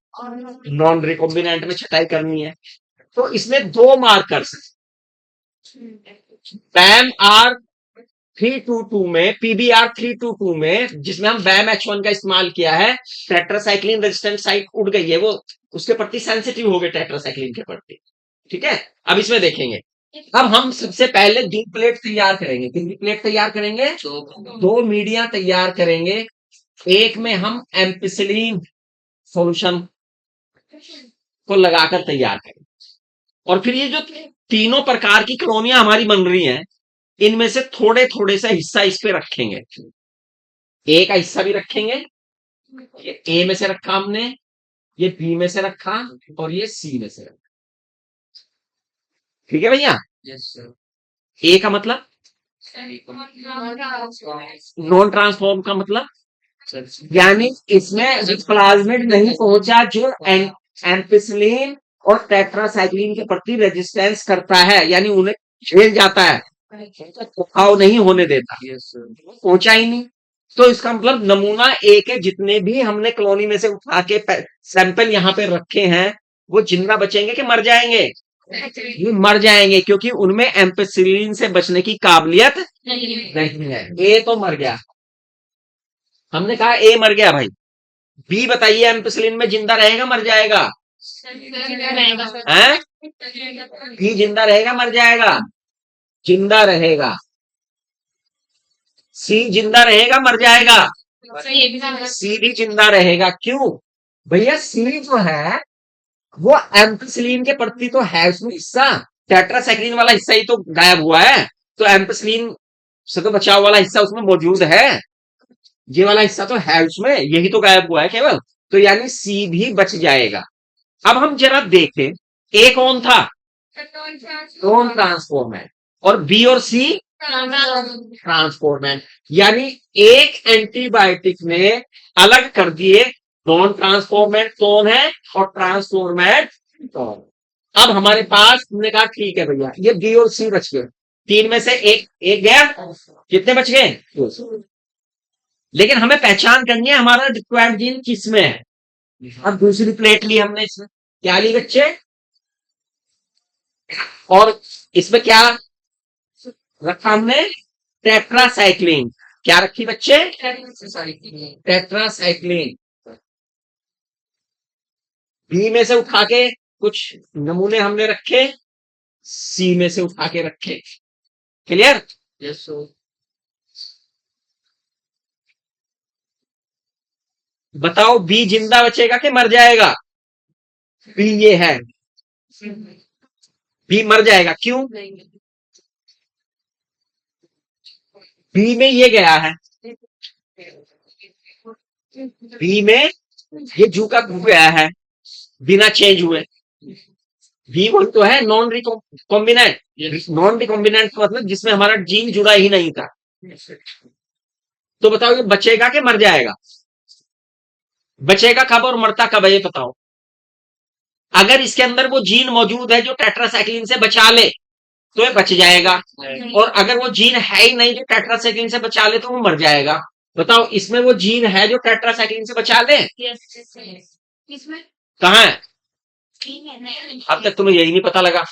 नॉन रिकॉम्बिनेंट में छटाई करनी है। तो इसमें दो मार्कर्स बैम आर 322 में, पीबीआर 322 में, जिसमें हम बैम H1 का इस्तेमाल किया है, टेट्रासाइक्लिन रेजिस्टेंट साइट उड़ गई है, वो उसके प्रति सेंसिटिव हो गए टेट्रासाइक्लिन के प्रति। ठीक है। अब इसमें देखेंगे। अब हम सबसे पहले 2 प्लेट तैयार करेंगे। कितनी प्लेट तैयार करेंगे? 2 मीडिया तैयार करेंगे। एक में हम एम्पिसिलिन सॉल्यूशन को लगाकर तैयार करेंगे, और फिर ये जो तीनों प्रकार की कॉलोनियां हमारी बन रही हैं, इनमें से थोड़े थोड़े सा हिस्सा इस पे रखेंगे। ए का हिस्सा भी रखेंगे। ये ए में से रखा हमने, ये बी में से रखा, और ये सी में से रखा। ठीक है भैया? Yes sir. ए का मतलब नॉन ट्रांसफॉर्म का मतलब, यानी इसमें प्लाज्मिड नहीं पहुंचा जो एम्पिसिलिन और टेट्रासाइक्लिन के प्रति रेजिस्टेंस करता है, यानी उन्हें झेल जाता है, प्रभाव नहीं होने देता। Yes sir. पहुंचा ही नहीं। तो इसका मतलब नमूना ए के जितने भी हमने कॉलोनी में से उठा के सैंपल यहाँ पे रखे हैं, वो जिंदा बचेंगे कि मर जाएंगे? ये मर जाएंगे, क्योंकि उनमें एम्पिसिलिन से बचने की काबिलियत नहीं है। ए तो मर गया। हमने कहा ए मर गया भाई। बी बताइए, एम्पिसिलिन में जिंदा रहेगा मर जाएगा? हैं? बी जिंदा रहेगा मर जाएगा? जिंदा रहेगा। सी जिंदा रहेगा मर जाएगा? सी भी जिंदा रहेगा। क्यों भैया? सी जो है वो एम्पिसिलिन के प्रति तो है उसमें हिस्सा, टेट्रासाइक्लिन वाला हिस्सा ही तो गायब हुआ है, तो एम्पिसिलिन से तो बचाव वाला हिस्सा उसमें मौजूद है। ये वाला हिस्सा तो है उसमें, यही तो गायब हुआ है केवल। तो यानी सी भी बच जाएगा। अब हम जरा देखें, ए कौन था? नॉन ट्रांसफॉर्मेंट, और बी और सी ट्रांसफॉर्मेंट। यानी एक एंटीबायोटिक ने अलग कर दिए नॉन ट्रांसफॉर्मेंट कौन है और ट्रांसफॉर्मेंट कौन। अब हमारे पास, हमने कहा ठीक है भैया, ये बी और सी बच गए। 3 में से एक गया। कितने बच गए? 2। लेकिन हमें पहचान करनी है हमारा रिक्वायर्ड जीन किसमें है। अब दूसरी प्लेट ली हमने, इसमें क्या ली बच्चे? और इसमें क्या रखा हमने? टेट्रासाइक्लिन। क्या रखी बच्चे? टेट्रासाइक्लिन। बी में से उठा के कुछ नमूने हमने रखे, सी में से उठा के रखे। क्लियर? Yes sir. बताओ बी जिंदा बचेगा कि मर जाएगा? बी ये है, बी मर जाएगा। क्यों? बी में ये गया है, बी में ये जू का गया है बिना चेंज हुए। बी वन तो है नॉन रिकॉम्बिनेंट। नॉन रिकॉम्बिनेंट का मतलब जिसमें हमारा जीन जुड़ा ही नहीं था। तो बताओ ये बचेगा कि मर जाएगा? बचेगा कब और मरता कब है ये बताओ। अगर इसके अंदर वो जीन मौजूद है जो टेट्रासाइक्लिन से बचा ले, तो ये बच जाएगा। और अगर वो जीन है ही नहीं जो टेट्रासाइक्लिन से बचा ले तो वो मर जाएगा। बताओ इसमें वो जीन है जो टेट्रासाइक्लिन से बचा ले? इसमें कहाँ है? अब तक तुम्हें यही नहीं पता लगा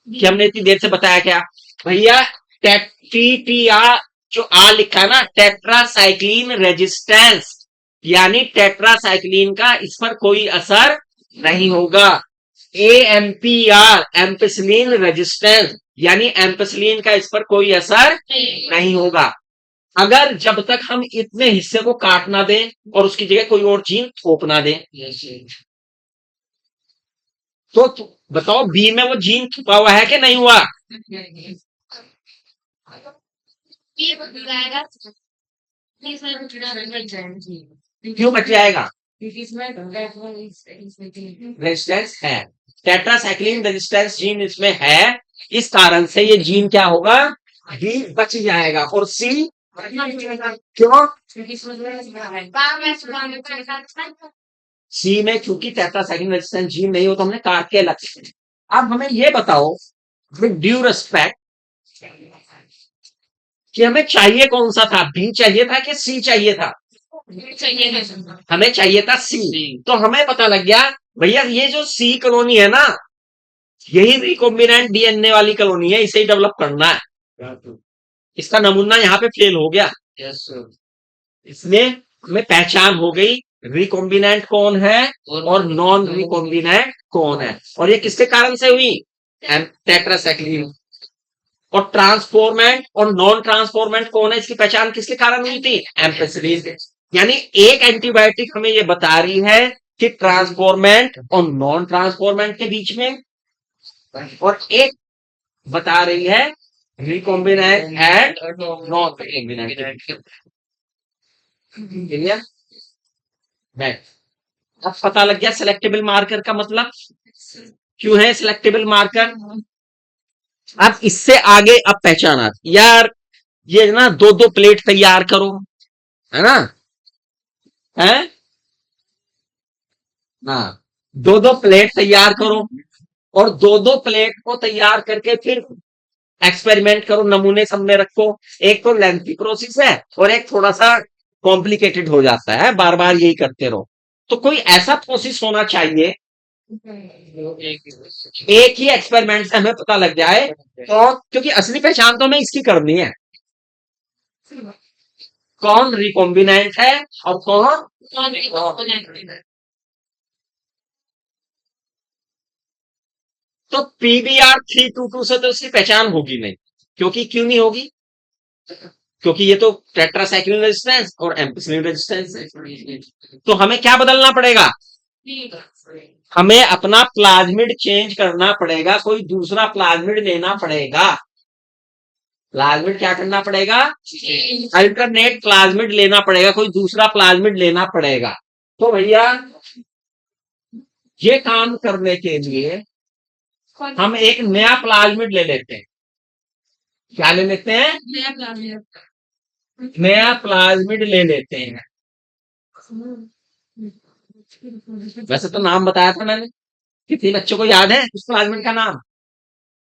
कि हमने इतनी देर से बताया क्या? भैया टीटीआर जो आ लिखा है ना, टेट्रासाइक्लिन रेजिस्टेंस, यानी टेट्रासाइक्लिन का इस पर कोई असर नहीं होगा। एएमपीआर एम्पिसिलिन रेजिस्टेंस, यानी एम्पिसिलिन का इस पर कोई असर नहीं होगा। अगर जब तक हम इतने हिस्से को काट ना दें और उसकी जगह कोई और जीन थोप ना दें। तो बताओ बी में वो जीन छुपा हुआ है कि नहीं हुआ? ये बदल जाएगा। क्यों बच जाएगा? रेजिस्टेंस है, टेट्रासाइक्लिन रेजिस्टेंस जीन इसमें है, इस कारण से ये जीन क्या होगा? बी बच जाएगा। और सी क्यों? सी में चूंकि टेट्रासाइक्लिन रेजिस्टेंस जीन नहीं हो तो हमने काट के अलग से। अब हमें ये बताओ विद ड्यू रिस्पेक्ट कि हमें चाहिए कौन सा था? बी चाहिए था कि सी चाहिए था? हमें चाहिए था सी। तो हमें पता लग गया भैया ये जो सी कॉलोनी है ना, यही रिकॉम्बिनेंट डीएनए वाली कॉलोनी है, इसे ही डेवलप करना है। इसका नमूना यहाँ पे फेल हो गया, इसलिए हमें पहचान हो गई रिकॉम्बिनेंट कौन है और नॉन रिकॉम्बिनेंट कौन है। और ये किसके कारण से हुई? टेट्रासाइक्लिन। और ट्रांसफॉर्मेंट और नॉन ट्रांसफॉर्मेंट कौन है, इसकी पहचान किसके कारण हुई थी? एम्पिसिलिन। यानी एक एंटीबायोटिक हमें ये बता रही है कि ट्रांसफॉर्मेंट और नॉन ट्रांसफॉर्मेंट के बीच में, और एक बता रही है रिकॉम्बिनेंट एंड नॉन रिकॉम्बिनेंट। अब पता लग गया सिलेक्टेबल मार्कर का मतलब क्यों है सिलेक्टेबल मार्कर। अब इससे आगे अब पहचाना यार, ये ना दो दो प्लेट तैयार करो, है ना? है ना? दो दो प्लेट तैयार करो और दो दो प्लेट को तैयार करके फिर एक्सपेरिमेंट करो, नमूने सब में रखो। एक तो लेंथी प्रोसेस है और एक थोड़ा सा कॉम्प्लिकेटेड हो जाता है, बार बार यही करते रहो। तो कोई ऐसा प्रोसेस होना चाहिए एक ही एक्सपेरिमेंट से हमें पता लग जाए, तो क्योंकि असली पहचान तो हमें इसकी करनी है, कौन रिकॉम्बिनेंट है और कौन। तो पीबीआर 322 से तो इसकी पहचान होगी नहीं। क्योंकि क्यों नहीं होगी? क्योंकि ये तो टेट्रासाइक्लिन रेजिस्टेंस और एम्पिसिलिन रेजिस्टेंस है। तो हमें क्या बदलना पड़ेगा? हमें अपना प्लाज्मिड चेंज करना पड़ेगा, कोई दूसरा प्लाज्मिड लेना पड़ेगा। प्लाज्मिड क्या करना पड़ेगा? अल्टरनेट प्लाज्मिड लेना पड़ेगा, कोई दूसरा प्लाज्मिड लेना पड़ेगा। तो भैया ये काम करने के लिए हम एक नया प्लाज्मिड ले लेते हैं। क्या ले लेते हैं? नया प्लाज्मिड ले लेते हैं। वैसे तो नाम बताया था मैंने, किसी बच्चों को याद है उस प्लाज्मिड का नाम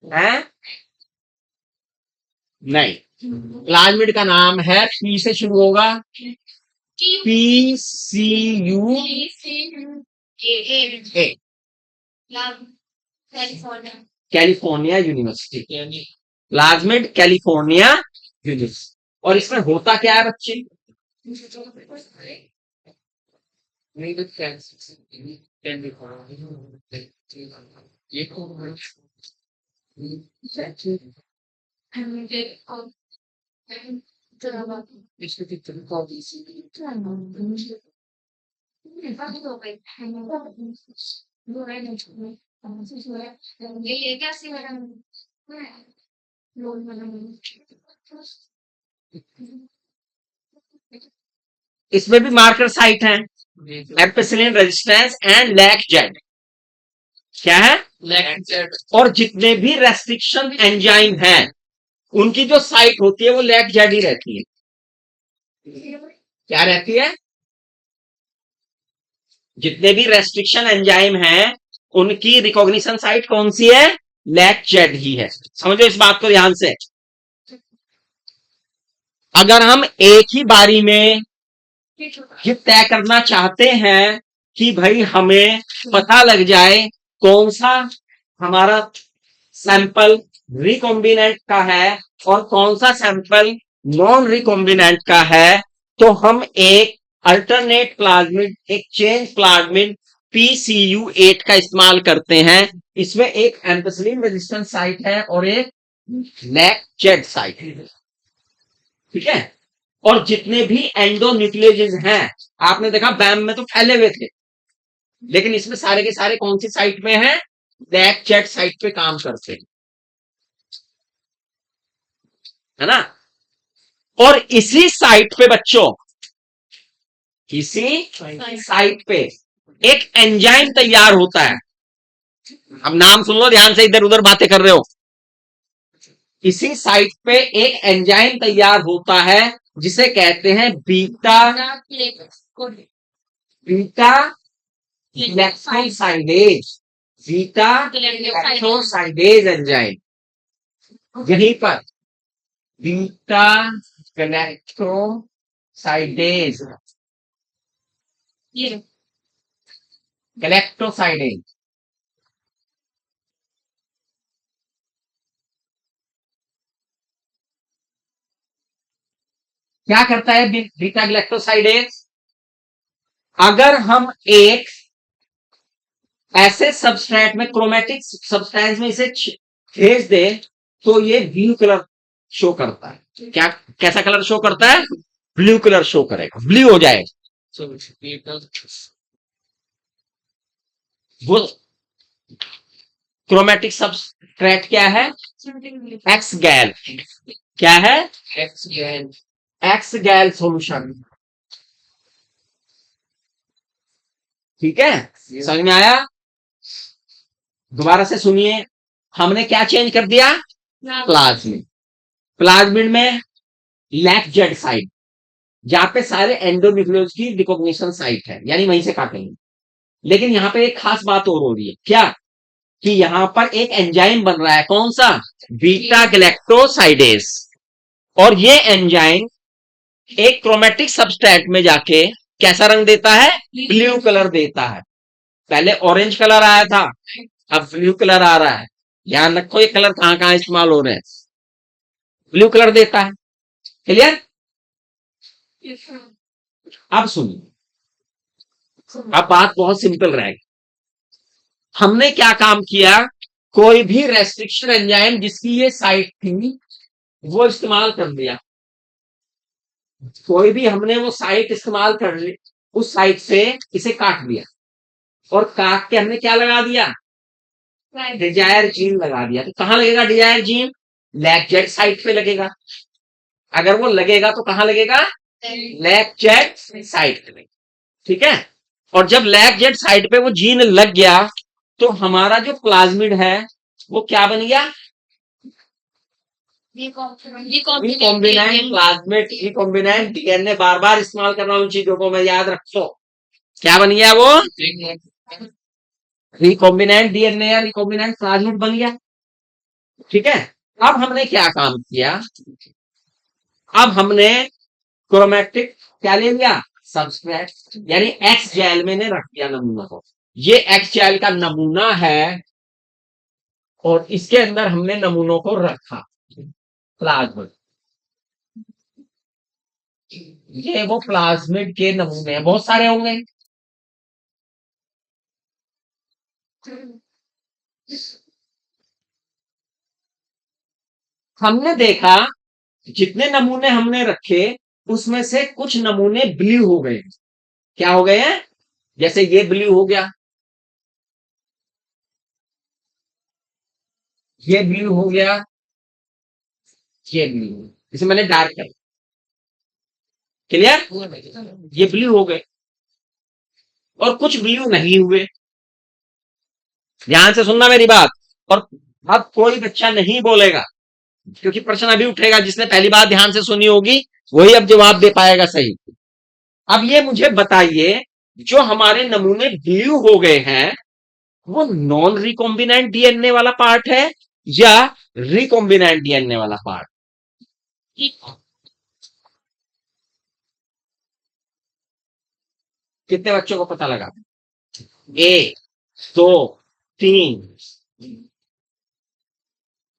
है? नहीं, प्लाज्मिड का नाम है पी से शुरू होगा, PCU California university. Plasmid California university. और इसमें होता क्या है बच्चे? ये क्या सी इसमें भी मार्कर साइट है, ampicillin resistance and lac Z. क्या है? और जितने भी रेस्ट्रिक्शन एंजाइम हैं उनकी जो साइट होती है वो लैक जेड ही रहती है। क्या रहती है? जितने भी रेस्ट्रिक्शन एंजाइम हैं उनकी रिकॉग्निशन साइट कौन सी है? लैक जेड ही है। समझो इस बात को ध्यान से। अगर हम एक ही बारी में ये तय करना चाहते हैं कि भाई हमें पता लग जाए कौन सा हमारा सैंपल रिकॉम्बिनेंट का है और कौन सा सैंपल नॉन रिकॉम्बिनेंट का है, तो हम एक अल्टरनेट प्लाज्मिड, एक चेंज प्लाज्मिड PCU8 का इस्तेमाल करते हैं। इसमें एक एम्पिसिलिन रेजिस्टेंस साइट है और एक लैक जेड साइट है। ठीक है। और जितने भी एंडोन्यूक्लियोजेज हैं, आपने देखा बैम में तो फैले हुए थे, लेकिन इसमें सारे के सारे कौन सी साइट में हैं? लैक जेड साइट पे काम करते हैं, है ना। और इसी साइट पे बच्चों, इसी साइट पे एक एंजाइम तैयार होता है। अब नाम सुन लो ध्यान से, इधर उधर बातें कर रहे हो। इसी साइट पे एक एंजाइम तैयार होता है जिसे कहते हैं beta galactosidase. Beta galactosidase enzyme, यहीं पर बीटा गैलेक्टोसाइडेज, गैलेक्टोसाइडेज। क्या करता है बीटा गैलेक्टोसाइडेज? अगर हम एक ऐसे सबस्ट्रेट में, क्रोमेटिक सब्सटेंस में इसे भेज दे, तो ये ब्लू कलर शो करता है। क्या, कैसा कलर शो करता है? ब्लू कलर शो करेगा, ब्लू हो जाएगा। वो क्रोमेटिक सबस्ट्रेट क्या है? एक्स गैल। क्या है? एक्स गैल सॉल्यूशन। ठीक है, समझ में आया? दोबारा से सुनिए, हमने क्या चेंज कर दिया? प्लाज्मिड। प्लाज्मिड में लैक जेड साइट, जहां पे सारे एंडोन्यूक्लियोज की रिकॉग्निशन साइट है, यानी वहीं से काटेंगे। लेकिन यहां पे एक खास बात और हो रही है। क्या? कि यहां पर एक एंजाइम बन रहा है। कौन सा? Beta galactosidase. और ये एंजाइम एक क्रोमेटिक सबस्ट्रेट में जाके कैसा रंग देता है? ब्लू कलर देता है। पहले ऑरेंज कलर आया था, अब ब्लू कलर आ रहा है। ध्यान रखो ये कलर कहां कहां इस्तेमाल हो रहे हैं। ब्लू कलर देता है। क्लियर? अब सुनिए, अब बात बहुत सिंपल रहेगी। हमने क्या काम किया? कोई भी रेस्ट्रिक्शन एंजाइम जिसकी ये साइट थी वो इस्तेमाल कर दिया। कोई भी हमने वो साइट इस्तेमाल कर ली, उस साइट से इसे काट दिया और काट के हमने क्या लगा दिया? डिजायर जीन लगा दिया। तो कहां लगेगा desire gene? Lac Z site पे लगेगा। अगर वो लगेगा तो कहां लगेगा? लैक जेड साइट पे। ठीक है। और जब लैक जेड साइट पे वो जीन लग गया तो हमारा जो प्लाज्मिड है वो क्या बन गया? Recombinant plasmid, recombinant DNA. बार बार इस्तेमाल करना उन चीजों को, मैं याद रखो। क्या बन गया वो? रिकॉम्बिनेंट डीएनए या रिकॉम्बिनेंट प्लाज्मिड बन गया। ठीक है। अब हमने क्या काम किया? अब हमने क्रोमेटिक क्या ले लिया? सबस्ट्रेट, यानी एक्स जेल में ने रख दिया नमूना को। ये एक्स जेल का नमूना है और इसके अंदर हमने नमूनों को रखा प्लाज्मिड। ये वो प्लाज्मिड के नमूने हैं, बहुत सारे होंगे। हमने देखा जितने नमूने हमने रखे उसमें से कुछ नमूने ब्लू हो गए। क्या हो गए हैं? जैसे ये ब्लू हो गया, ये ब्लू हो गया, ये ब्लू, इसे मैंने डार्क कर। क्लियर? ये ब्लू हो गए और कुछ ब्लू नहीं हुए। ध्यान से सुनना मेरी बात। और अब कोई बच्चा नहीं बोलेगा, क्योंकि प्रश्न अभी उठेगा। जिसने पहली बार ध्यान से सुनी होगी वही अब जवाब दे पाएगा सही। अब ये मुझे बताइए, जो हमारे नमूने ब्लू हो गए हैं वो नॉन रिकॉम्बिनेंट डीएनए वाला पार्ट है या रिकॉम्बिनेंट डीएनए वाला पार्ट? कितने बच्चों को पता लगा? एक, दो, तीन।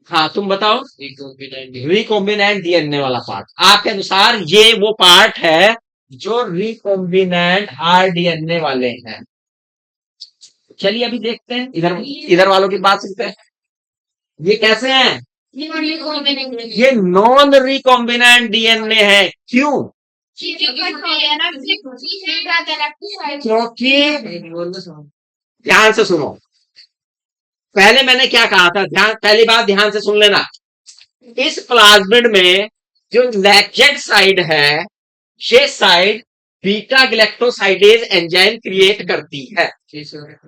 हाँ, तुम बताओ। रिकॉम्बिनेंट डीएनए वाला पार्ट आपके अनुसार ये वो पार्ट है जो रिकॉम्बिनेंट आरडीएनए वाले हैं। चलिए अभी देखते हैं, इधर इधर वालों की बात सुनते हैं। ये कैसे हैं? ये नॉन रिकॉम्बिनेंट डीएनए है। क्यों? क्योंकि ध्यान से सुनो, पहले मैंने क्या कहा था, पहली बात ध्यान से सुन लेना। इस प्लाज्मिड में जो लैक्टेट साइड है, ये side beta galactosidase enzyme create करती है।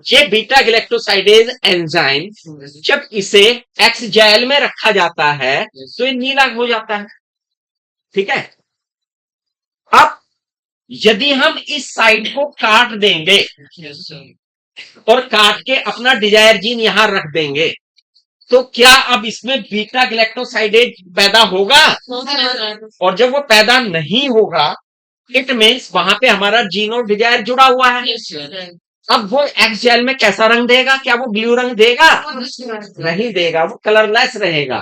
ये बीटा गैलेक्टोसाइडेज एंजाइम जब इसे एक्स जेल में रखा जाता है तो ये नीला हो जाता है। ठीक है, अब यदि हम इस साइड को काट देंगे और काट के अपना डिजायर जीन यहां रख देंगे तो क्या अब इसमें बीटा गैलेक्टोसाइडेज पैदा होगा? और जब वो पैदा नहीं होगा, इट मीन्स वहां पे हमारा जीन और डिजायर जुड़ा हुआ है। अब वो एक्स जेल में कैसा रंग देगा? क्या वो ब्लू रंग देगा? नहीं देगा, वो कलरलेस रहेगा।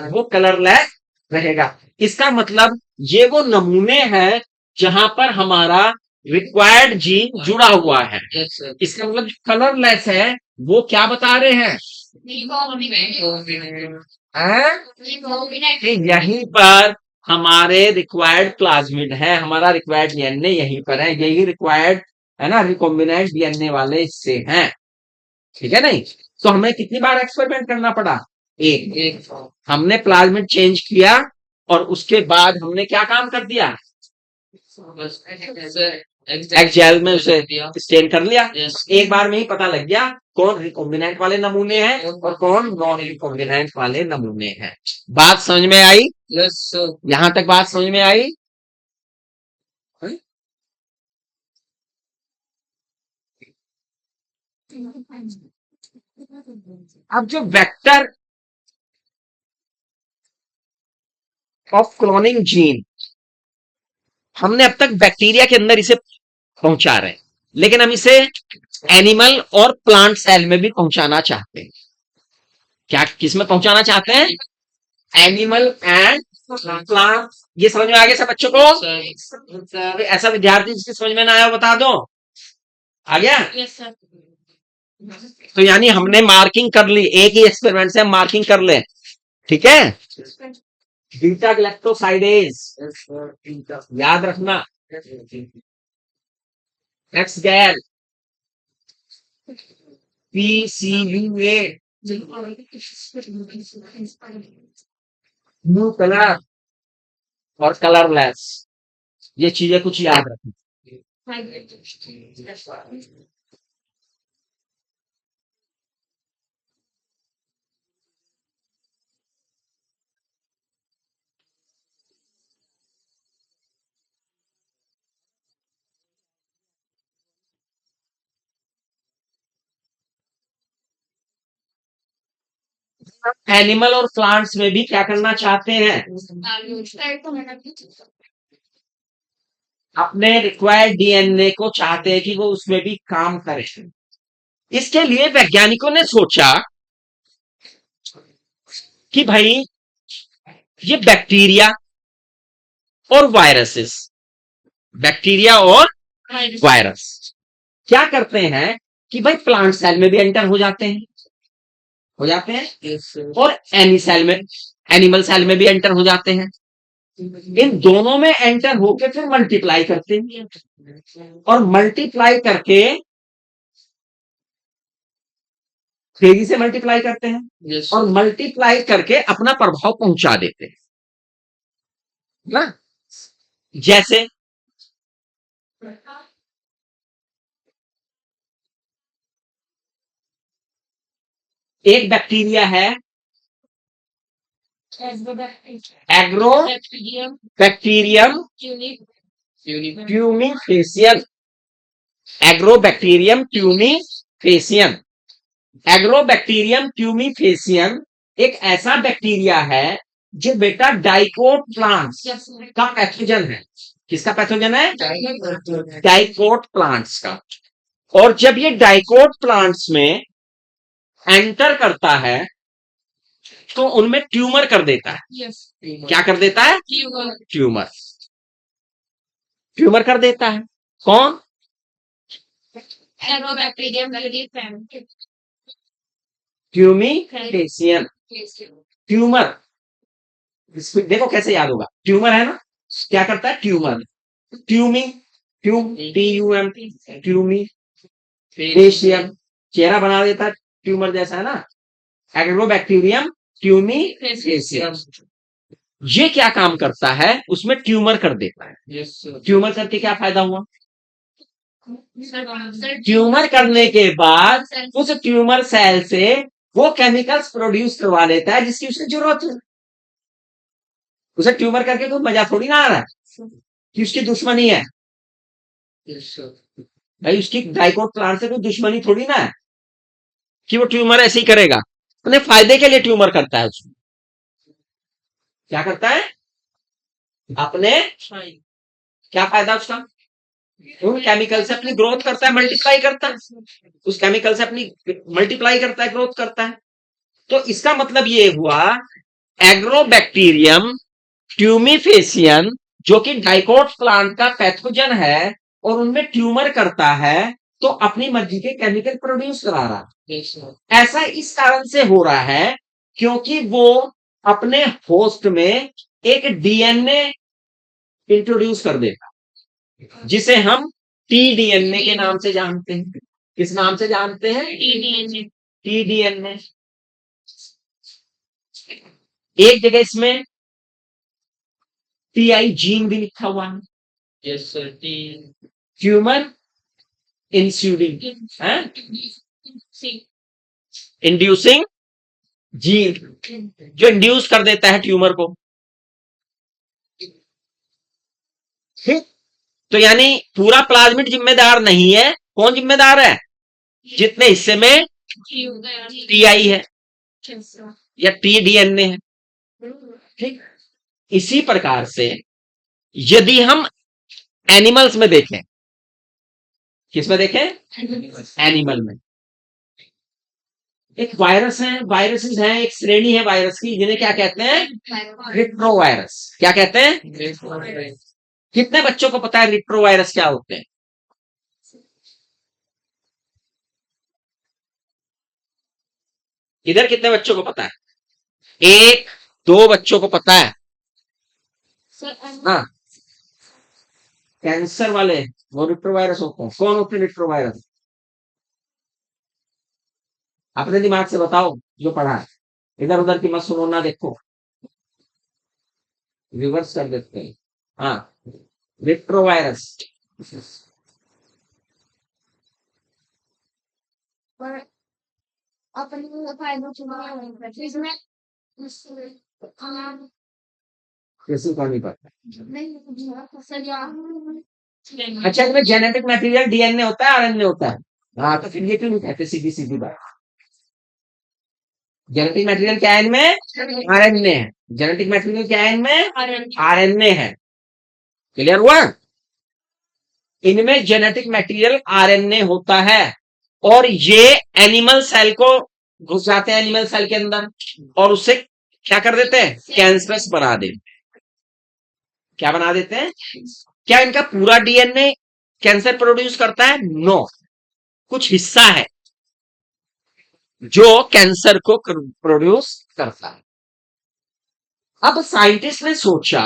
वो कलरलेस रहेगा। इसका मतलब ये वो नमूने हैं जहां पर हमारा रिक्वायर्ड जीन जुड़ा हुआ है। इसका मतलब कलरलेस है, वो क्या बता रहे हैं? कि यहीं पर हमारे रिक्वायर्ड प्लाज्मिड है, हमारा रिक्वायर्ड डीएनए यहीं पर है, यही रिक्वायर्ड है ना, रिकॉम्बिनेंट डीएनए वाले इससे हैं। ठीक है नहीं? तो हमें कितनी बार एक्सपेरिमेंट करना पड़ा? एक। हमने प्लाज्मिड चेंज किया और उसके बाद हमने क्या काम कर दिया? एक्सजेल में उसे स्टेन कर लिया। एक बार में ही पता लग गया कौन रिकॉम्बिनेंट वाले नमूने हैं और कौन नॉन रिकॉम्बिनेंट वाले नमूने हैं। बात समझ में आई? यहां तक बात समझ में आई? अब जो वेक्टर ऑफ क्लोनिंग जीन, हमने अब तक बैक्टीरिया के अंदर इसे पहुंचा रहे हैं, लेकिन हम इसे एनिमल और प्लांट सेल में भी पहुंचाना चाहते हैं। क्या किस में पहुंचाना चाहते हैं? Animal and plant. ये समझ में आ गया सब बच्चों को? ऐसा विद्यार्थी जिसकी समझ में ना आया बता दो। आ गया? तो यानी हमने मार्किंग कर ली, एक ही एक्सपेरिमेंट से हम मार्किंग कर ले। ठीक है, बीटा गैलेक्टोसाइडेज याद रखना, एक्स गैल, PCV8, ब्लू कलर और कलरलेस। ये चीजें कुछ याद रखना। एनिमल और प्लांट्स में भी क्या करना चाहते हैं? अपने रिक्वायर्ड डीएनए को चाहते हैं कि वो उसमें भी काम करे। इसके लिए वैज्ञानिकों ने सोचा कि भाई ये बैक्टीरिया और वायरसेस, बैक्टीरिया और वायरस क्या करते हैं कि भाई प्लांट सेल में भी एंटर हो जाते हैं, और एनिमल सेल में भी एंटर हो जाते हैं। इन दोनों में एंटर होके फिर मल्टीप्लाई करते हैं, और मल्टीप्लाई करके तेजी से मल्टीप्लाई करते हैं, और मल्टीप्लाई करके अपना प्रभाव पहुंचा देते हैं ना। जैसे एक बैक्टीरिया है Agrobacterium tumefaciens, Agrobacterium tumefaciens. Agrobacterium tumefaciens एक ऐसा बैक्टीरिया है जो बेटा डाइकोट प्लांट्स Yes. का पैथोजन है। किसका पैथोजन है? Yes. डाइकोट प्लांट्स का। और जब ये डाइकोट प्लांट्स में एंटर करता है तो उनमें ट्यूमर कर देता है। Yes. क्या कर देता है? Fever. ट्यूमर। ट्यूमर कर देता है कौन? Agrobacterium melliferum. ट्यूमीफेसियन। Yes. ट्यूमर, इसमें देखो कैसे याद होगा। ट्यूमर है ना, क्या करता है? ट्यूमर। ट्यूमिंग, TUM, ट्यूमीफेसियन, चेहरा बना देता है ट्यूमर जैसा, है ना। एग्रोबैक्टीरियम ट्यूमीफेसियन ये क्या काम करता है? उसमें ट्यूमर कर देता है। Yes, sir. ट्यूमर करके क्या फायदा हुआ? Sir, ट्यूमर करने के बाद उस ट्यूमर सेल से वो केमिकल्स प्रोड्यूस करवा लेता है जिसकी उसे जरूरत है। उसे ट्यूमर करके कोई मजा थोड़ी ना आ रहा है कि उसकी दुश्मनी है। Yes, sir. भाई उसकी डाइकोट प्लांट से कोई दुश्मनी थोड़ी ना है कि वो ट्यूमर ऐसे ही करेगा। अपने फायदे के लिए ट्यूमर करता है। उसमें क्या करता है? अपने क्या फायदा उसका? उन केमिकल से अपनी ग्रोथ करता है, मल्टीप्लाई करता है। उस केमिकल से अपनी मल्टीप्लाई करता है, ग्रोथ करता है। तो इसका मतलब ये हुआ एग्रोबैक्टीरियम ट्यूमीफेसियन जो कि डाइकोट प्लांट का पैथोजन है और उनमें ट्यूमर करता है, तो अपनी मर्जी के केमिकल प्रोड्यूस करा रहा है। Yes, sir. ऐसा इस कारण से हो रहा है क्योंकि वो अपने होस्ट में एक डीएनए इंट्रोड्यूस कर देता है जिसे हम टीडीएनए के नाम से जानते हैं। किस नाम से जानते हैं? TDNA. टीडीएनए। एक जगह इसमें टीआई जीन भी लिखा हुआ है, Yes, sir. ट्यूमर इंस्यूडिंग है, See. इंड्यूसिंग जीन जो इंड्यूस कर देता है ट्यूमर को। ठीक, तो यानी पूरा प्लाज्मिड जिम्मेदार नहीं है। कौन जिम्मेदार है? जितने हिस्से में टीआई है या टीडीएनए है। ठीक, इसी प्रकार से यदि हम एनिमल्स में देखें, किस में देखें? एनिमल में एक वायरस है, वायरसेस हैं, एक श्रेणी है वायरस की जिन्हें क्या कहते हैं? रिट्रोवायरस। क्या कहते हैं? Yes, sir. कितने बच्चों को पता है रिट्रोवायरस क्या होते हैं? इधर कितने बच्चों को पता है? एक दो बच्चों को पता है। हाँ, कैंसर वाले वो रिट्रोवायरस होते हैं। कौन होते हैं रिट्रोवायरस? अपने दिमाग से बताओ जो पढ़ा है। इधर उधर की मत सुनो ना, देखो रिवर्स कर देते हैं। हाँ, रिट्रोवायरस किसी को नहीं पता। अच्छा, इसमें जेनेटिक मटेरियल डीएनए होता है, आरएनए होता है। हाँ, तो फिर ये क्यों नहीं कहते? सीधी सीधी बात। जेनेटिक मटेरियल क्या है इनमें? आरएनए है। जेनेटिक मटेरियल क्या है इनमें? आरएनए है। क्लियर हुआ? इनमें जेनेटिक मटेरियल आरएनए होता है और ये एनिमल सेल को घुस जाते हैं, एनिमल सेल के अंदर, और उससे क्या कर देते हैं? कैंसरस बना देते हैं। क्या बना देते हैं? क्या इनका पूरा डीएनए कैंसर प्रोड्यूस करता है? नो, कुछ हिस्सा है जो कैंसर को प्रोड्यूस करता है। अब साइंटिस्ट ने सोचा,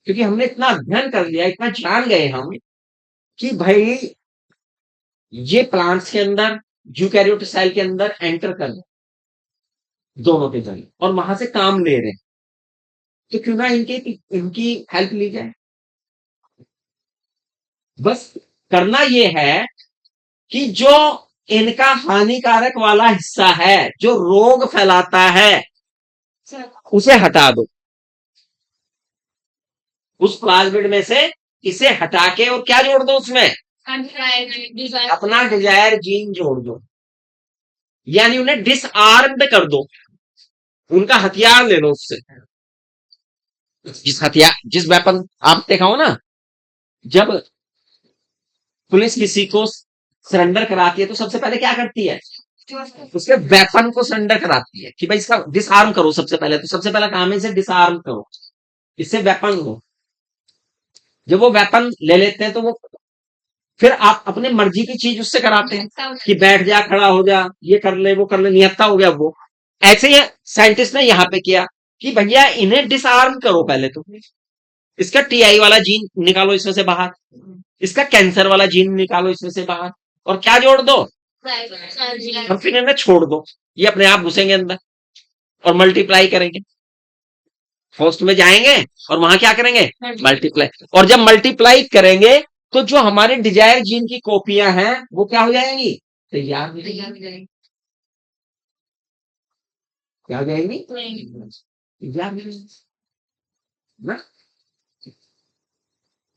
क्योंकि हमने इतना अध्ययन कर लिया, इतना जान गए हम कि भाई ये प्लांट्स के अंदर, यूकैरियोट सेल के अंदर एंटर कर रहे हैं दोनों के जरिए और वहां से काम ले रहे हैं, तो क्यों ना इनकी हेल्प ली जाए। बस करना ये है कि जो इनका हानिकारक वाला हिस्सा है, जो रोग फैलाता है, उसे हटा दो। उस प्लाज्मिड में से इसे हटा के और क्या जोड़ दो उसमें? अपना डिजायर जीन जोड़ दो। यानी उन्हें डिसआर्म्ड कर दो, उनका हथियार ले लो उससे। जिस वेपन आप देखा हो ना, जब पुलिस किसी को सरेंडर कराती है तो सबसे पहले क्या करती है, उसके वेपन को सरेंडर कराती है कि भाई इसका डिसआर्म करो। सबसे पहले तो सबसे पहला काम है इसे डिसआर्म करो, इससे वेपन लो। जब वो वेपन ले लेते हैं तो वो फिर आप अपने मर्जी की चीज उससे कराते हैं कि बैठ जा, खड़ा हो जा, ये कर ले, वो कर ले, निहत्था हो गया वो। ऐसे ही साइंटिस्ट ने यहाँ पे किया कि भैया इन्हें डिसआर्म करो पहले तो, इसका टीआई वाला जीन निकालो इसमें से बाहर, इसका कैंसर वाला जीन निकालो इसमें से बाहर, और क्या जोड़ दो, और फिर इन्हें छोड़ दो, ये अपने आप घुसेंगे अंदर और मल्टीप्लाई करेंगे। होस्ट में जाएंगे और वहां क्या करेंगे, मल्टीप्लाई। और जब मल्टीप्लाई करेंगे तो जो हमारे डिजायर जीन की कॉपियां हैं वो क्या हो जाएंगी, तैयार हो जाएंगी। क्या हो जाएंगी, तैयार हो जाएंगी ना,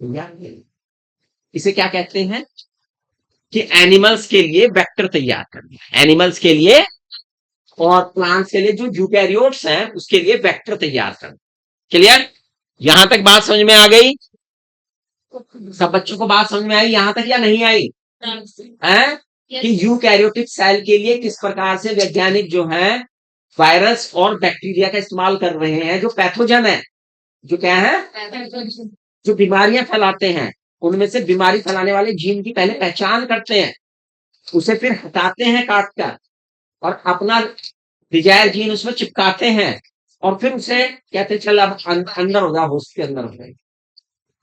तैयार हो जाएंगी। इसे क्या कहते हैं कि एनिमल्स के लिए वेक्टर तैयार करना, एनिमल्स के लिए और प्लांट्स के लिए, जो यूकैरियोट्स हैं उसके लिए वेक्टर तैयार करना। क्लियर, यहां तक बात समझ में आ गई? सब बच्चों को बात समझ में आई यहां तक या नहीं आई है? कि यूकैरियोटिक सेल के लिए किस प्रकार से वैज्ञानिक जो है वायरस और बैक्टीरिया का इस्तेमाल कर रहे हैं, जो पैथोजन है, जो क्या है, जो बीमारियां फैलाते हैं, उनमें से बीमारी फैलाने वाले जीन की पहले पहचान करते हैं, उसे फिर हटाते हैं काट कर और अपना डिजायर जीन उसमें चिपकाते हैं, और फिर उसे कहते हैं चल अब अंदर हो जा, होस्ट के अंदर हो जाए,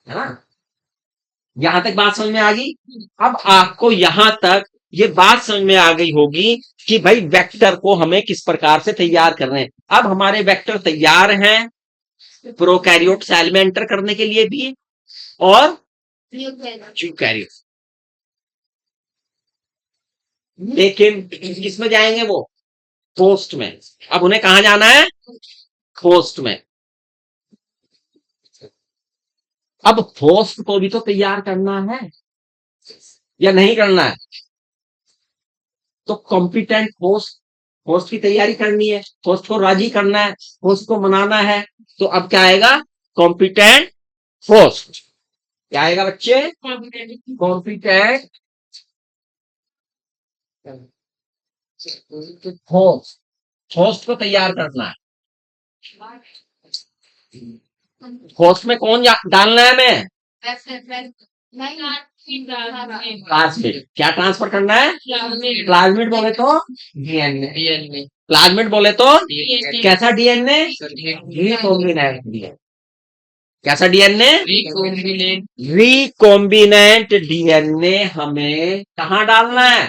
है ना। यहां तक बात समझ में आ गई? अब आपको यहां तक ये बात समझ में आ गई होगी कि भाई वेक्टर को हमें किस प्रकार से तैयार कर रहे हैं। अब हमारे वेक्टर तैयार हैं प्रोकैरियोट सेल में एंटर करने के लिए भी और यूकैरियोट, लेकिन किसमें जाएंगे वो, होस्ट में। अब उन्हें कहां जाना है, होस्ट में। अब होस्ट को भी तो तैयार करना है या नहीं करना है, तो कॉम्पिटेंट होस्ट, होस्ट की तैयारी करनी है, होस्ट को राजी करना है, होस्ट को मनाना है। तो अब क्या आएगा, कॉम्पिटेंट होस्ट। क्या आएगा बच्चे, कॉम्पिटेंट होस्ट, होस्ट को तैयार करना है। होस्ट में कौन डालना है हमें, प्लाज्मिड। क्या ट्रांसफर करना है, प्लाज्मिड बोले तो डीएनए, प्लाज्मिड बोले तो कैसा डीएनए, रिकॉम्बिनेंट डीएनए। कैसा डीएनए, रिकॉम्बिनेंट डीएनए हमें कहां डालना है,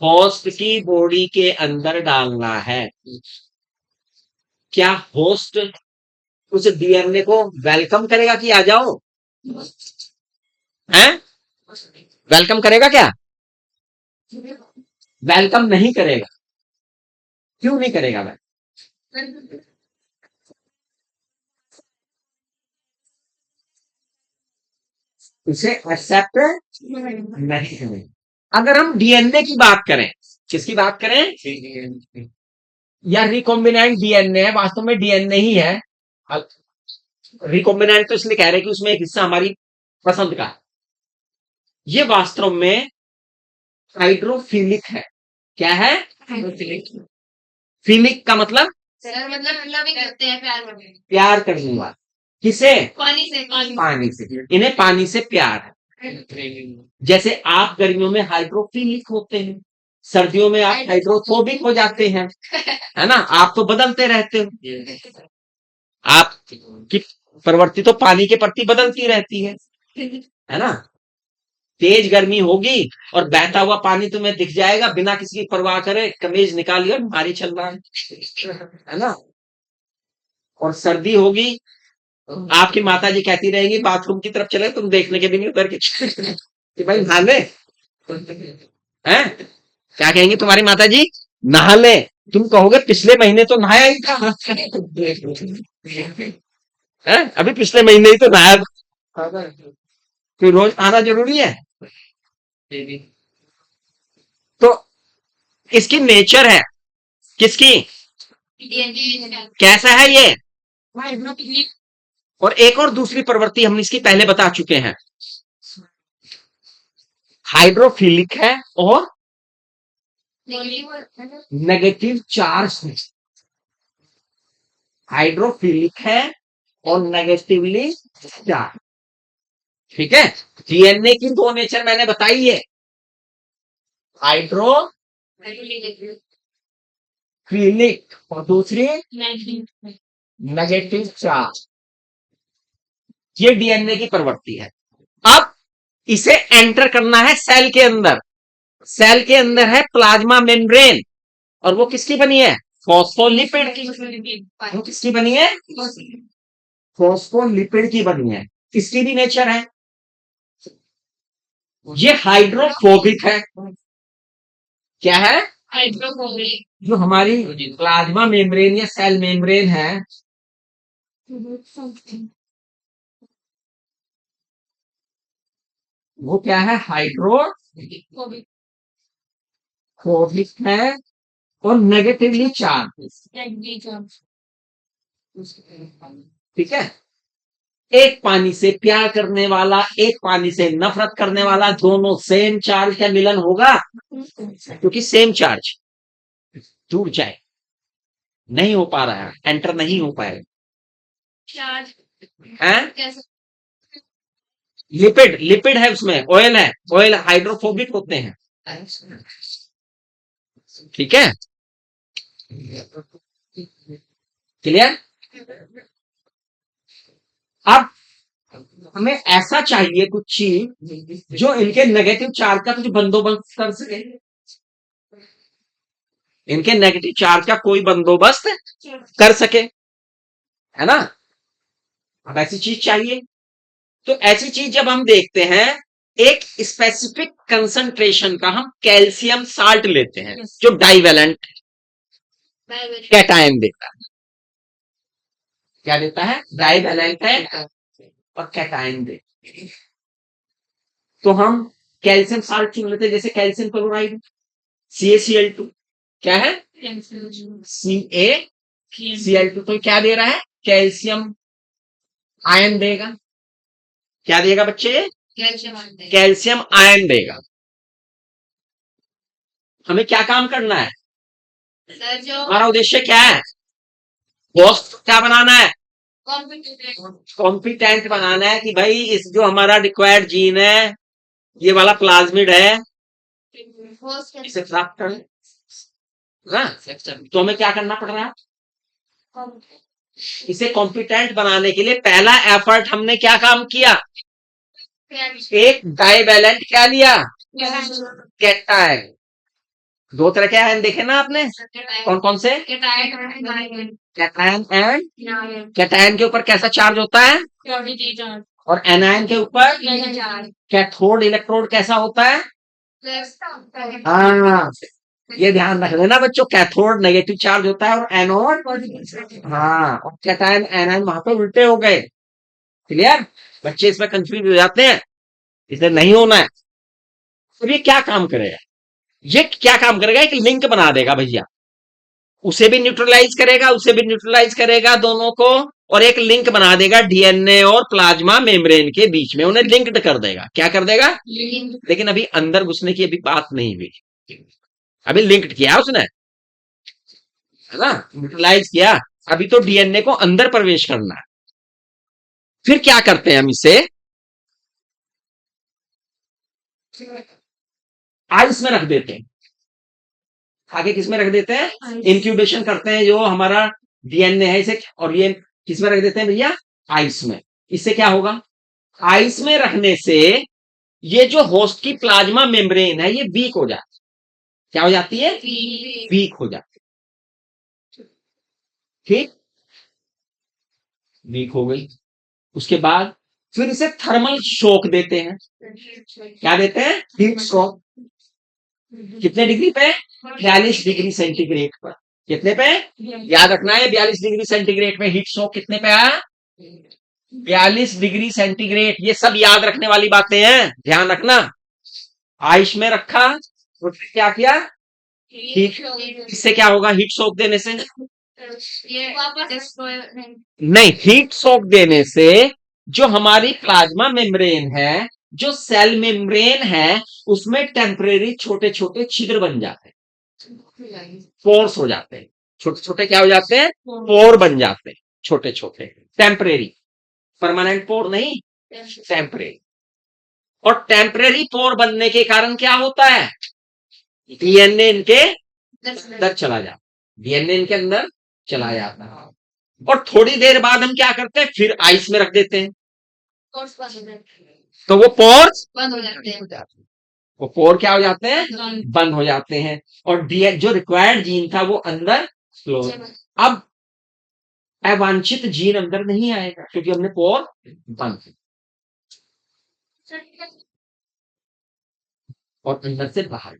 होस्ट की बॉडी के अंदर डालना है। क्या होस्ट उस डीएनए को वेलकम करेगा कि आ जाओ, हैं, वेलकम करेगा क्या, वेलकम नहीं करेगा। क्यों नहीं करेगा वह, उसे एक्सेप्ट नहीं करेगा। अगर हम डीएनए की बात करें, किसकी बात करें, या रिकॉम्बिनेंट डीएनए है, वास्तव में डीएनए ही है। रिकॉम्बिनेंट तो इसलिए कह रहे हैं कि उसमें एक हिस्सा हमारी पसंद का है। ये वास्तव में हाइड्रोफिलिक है। क्या है, फिलिक का मतलब करते हैं प्यार करने वाला। किसे, पानी से, पानी से। इन्हें पानी से प्यार है। जैसे आप गर्मियों में हाइड्रोफिलिक होते हैं, सर्दियों में आप हाइड्रोफोबिक हो जाते हैं, है ना। आप तो बदलते रहते हो, आपकी प्रवृत्ति तो पानी के प्रति बदलती रहती है ना। तेज गर्मी होगी और बहता हुआ पानी तुम्हें दिख जाएगा, बिना किसी की परवाह करे कमीज निकाली और भारी चल रहा है ना। और सर्दी होगी, आपकी माता जी कहती रहेगी बाथरूम की तरफ चले, तुम देखने के भी नहीं उधर के कि भाई नहा ले, हैं, क्या कहेंगी तुम्हारी माता जी, नहा ले। तुम कहोगे पिछले महीने तो नहाया ही था, हैं? अभी पिछले महीने ही तो नहाया था। कोई रोज आना जरूरी है, तो इसकी नेचर है, किसकी, कैसा है ये, और एक और दूसरी प्रवृत्ति हम इसकी पहले बता चुके हैं, हाइड्रोफिलिक है और नेगेटिव चार्ज है। हाइड्रोफिलिक है और नेगेटिवली चार्ज। ठीक है, डीएनए की दो नेचर मैंने बताई है, हाइड्रोफिलिक और दूसरी नेगेटिव चार्ज। ये डीएनए की प्रवृत्ति है। अब इसे एंटर करना है सेल के अंदर। सेल के अंदर है प्लाज्मा मेम्ब्रेन, और वो किसकी बनी है, फॉस्फोलिपिड की। वो किसकी बनी है, फॉस्फोलिपिड की बनी है। इसकी भी नेचर है, ये हाइड्रोफोबिक है। क्या है, हाइड्रोफोबिक। जो हमारी प्लाज्मा मेम्ब्रेन या सेल मेम्ब्रेन है, वो क्या है, हाइड्रोफोबिक है और नेगेटिवली चार्ज। ठीक है, एक पानी से प्यार करने वाला, एक पानी से नफरत करने वाला, दोनों सेम चार्ज का मिलन होगा, क्योंकि सेम चार्ज जुड़ जाए, नहीं हो पा रहा है, एंटर नहीं हो पाएगा। कैसे? लिपिड, लिपिड है उसमें, ऑयल है, ऑयल हाइड्रोफोबिक होते हैं। ठीक है, क्लियर। अब हमें ऐसा चाहिए कुछ चीज जो इनके नेगेटिव चार्ज का कुछ बंदोबस्त कर सके, इनके नेगेटिव चार्ज का कोई बंदोबस्त कर सके, है ना। अब ऐसी चीज चाहिए, तो ऐसी चीज जब हम देखते हैं, एक स्पेसिफिक कंसंट्रेशन का हम कैल्शियम साल्ट लेते हैं, जो डाइवेलेंट कैटायन देता है। क्या देता है, डाइवेलेंट है और कैटायन देता है। तो हम कैल्शियम साल्ट चुन लेते हैं, जैसे कैल्शियम क्लोराइड CaCl2, क्या है, CaCl2। तो क्या दे रहा है, कैल्शियम आयन देगा। क्या देगा बच्चे, कैल्शियम आयन देगा। हमें क्या काम करना है, सर जो हमारा उद्देश्य क्या है, होस्ट क्या बनाना है, कॉम्पिटेंट बनाना है, कि भाई इस जो हमारा रिक्वायर्ड जीन है, ये वाला प्लाज्मिड है, इसे प्राप्त कर। तो हमें क्या करना पड़ रहा है, इसे कॉम्पिटेंट बनाने के लिए पहला एफर्ट हमने क्या काम किया, एक डाइवेलेंट क्या लिया, कैटायन। दो तरह के आयन देखे ना आपने, कौन कौन से, कैटायन एंड, कैटायन के ऊपर कैसा चार्ज होता है, और एनायन के ऊपर कैथोड इलेक्ट्रोड कैसा होता है। हाँ, ये ध्यान रख लेना बच्चों, कैथोड नेगेटिव चार्ज होता है और एनोड, हाँ, और कैटायन एनायन वहां पे उल्टे हो गए। क्लियर, बच्चे इसमें कंफ्यूज हो जाते हैं, इसे नहीं होना है। तो ये क्या काम करेगा, ये क्या काम करेगा, एक लिंक बना देगा भैया, उसे भी न्यूट्रलाइज करेगा, उसे भी न्यूट्रलाइज करेगा, दोनों को, और एक लिंक बना देगा डीएनए और प्लाज्मा मेम्ब्रेन के बीच में, उन्हें लिंक्ड कर देगा। क्या कर देगा, लेकिन अभी अंदर घुसने की अभी बात नहीं हुई, अभी लिंक्ड किया उसने, है ना, न्यूट्रलाइज किया, अभी तो डीएनए को अंदर प्रवेश करना है। फिर क्या करते हैं हम इसे आइस में रख देते हैं, आगे किस में रख देते हैं, इंक्यूबेशन करते हैं, जो हमारा डीएनए है इसे, और ये किस में रख देते हैं भैया, आइस में। इससे क्या होगा, आइस में रखने से ये जो होस्ट की प्लाज्मा मेम्ब्रेन है, ये वीक हो जाती है। क्या हो जाती है, वीक हो जाती है। ठीक, वीक हो गई, उसके बाद फिर इसे थर्मल शॉक देते हैं। क्या देते हैं, हीट शॉक। कितने डिग्री पे, 42 डिग्री सेंटीग्रेड पर। कितने पे, याद रखना है, 42 डिग्री सेंटीग्रेड पे हीट शॉक कितने पे आया, 42 डिग्री सेंटीग्रेड। ये सब याद रखने वाली बातें हैं, ध्यान रखना। आइस में रखा, उसने क्या किया, हीट, इससे क्या होगा, हीट शॉक देने से, ये वापस destroy नहीं, हीट शॉक देने से जो हमारी प्लाज्मा मेम्ब्रेन है, जो सेल मेम्ब्रेन है, उसमें टेम्परेरी छोटे छोटे छिद्र बन जाते हैं, पोर्स हो जाते हैं, छोटे छोटे क्या हो जाते हैं, पोर बन जाते हैं, छोटे छोटे, टेम्परेरी, परमानेंट पोर नहीं, टेम्परेरी। और टेम्परेरी पोर बनने के कारण क्या होता है, डीएनए इनके अंदर चला जाता, डीएनए इनके अंदर चला जाता है, और थोड़ी देर बाद हम क्या करते हैं, फिर आइस में रख देते हैं, कोर्स बंद हो जाते हैं, तो वो पोर्स बंद हो जाते हैं, वो पोर क्या हो जाते हैं, बंद। बंद हो जाते हैं, और जो रिक्वायर्ड जीन था वो अंदर फ्लो। अब अवांछित जीन अंदर नहीं आएगा क्योंकि हमने पोर बंद किया, और अंदर से बाहर।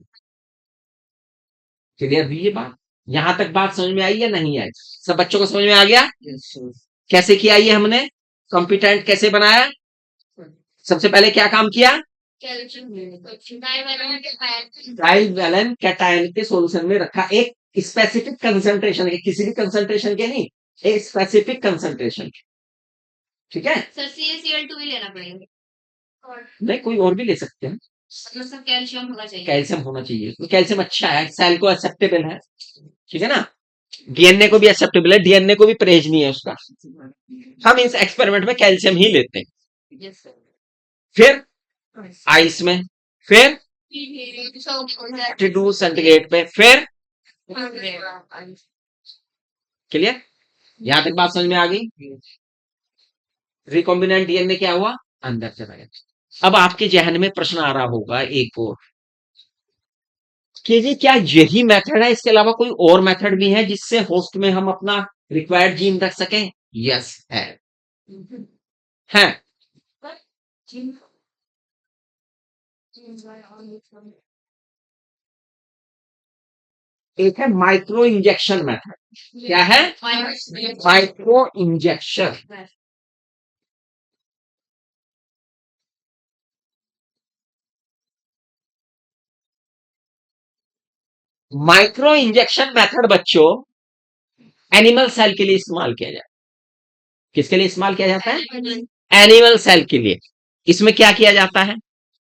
क्लियर हुई ये बात, यहां तक बात समझ में आई या नहीं आई, सब बच्चों को समझ में आ गया, Yes, sir. कैसे किया ये हमने, कॉम्पिटेंट कैसे बनाया, सबसे पहले क्या काम किया, ट्राइवैलेंट कैटायन के सॉल्यूशन में रखा, एक स्पेसिफिक कंसंट्रेशन के, किसी भी कंसंट्रेशन के नहीं, एक स्पेसिफिक कंसंट्रेशन, ठीक है, सर CaCl2 भी लेना पड़ेगा, नहीं कोई और भी ले सकते हैं, मतलब सब कैल्शियम होना चाहिए, कैल्शियम होना चाहिए, तो कैल्शियम अच्छा है, सेल को एक्सेप्टेबल है, ठीक है ना, डीएनए को भी एक्सेप्टेबल है, डीएनए को भी परहेज नहीं है उसका, हम इस एक्सपेरिमेंट में कैल्शियम ही लेते हैं, Yes, sir. फिर आइस में, फिर सब 32 सेंटीग्रेड पे, फिर क्लियर, यहां तक बात समझ में आ गई, रिकॉम्बिनेंट डीएनए क्या हुआ, अंदर चला गया। अब आपके जहन में प्रश्न आ रहा होगा एक और, कि जी क्या यही मेथड है, इसके अलावा कोई और मेथड भी है जिससे होस्ट में हम अपना रिक्वायर्ड जीन रख सकें, यस है, एक है माइक्रो इंजेक्शन मेथड, क्या है, micro injection, micro injection method बच्चों एनिमल सेल के लिए इस्तेमाल किया जाता है, किसके लिए इस्तेमाल किया जाता है, एनिमल सेल के लिए, इसमें क्या किया जाता है,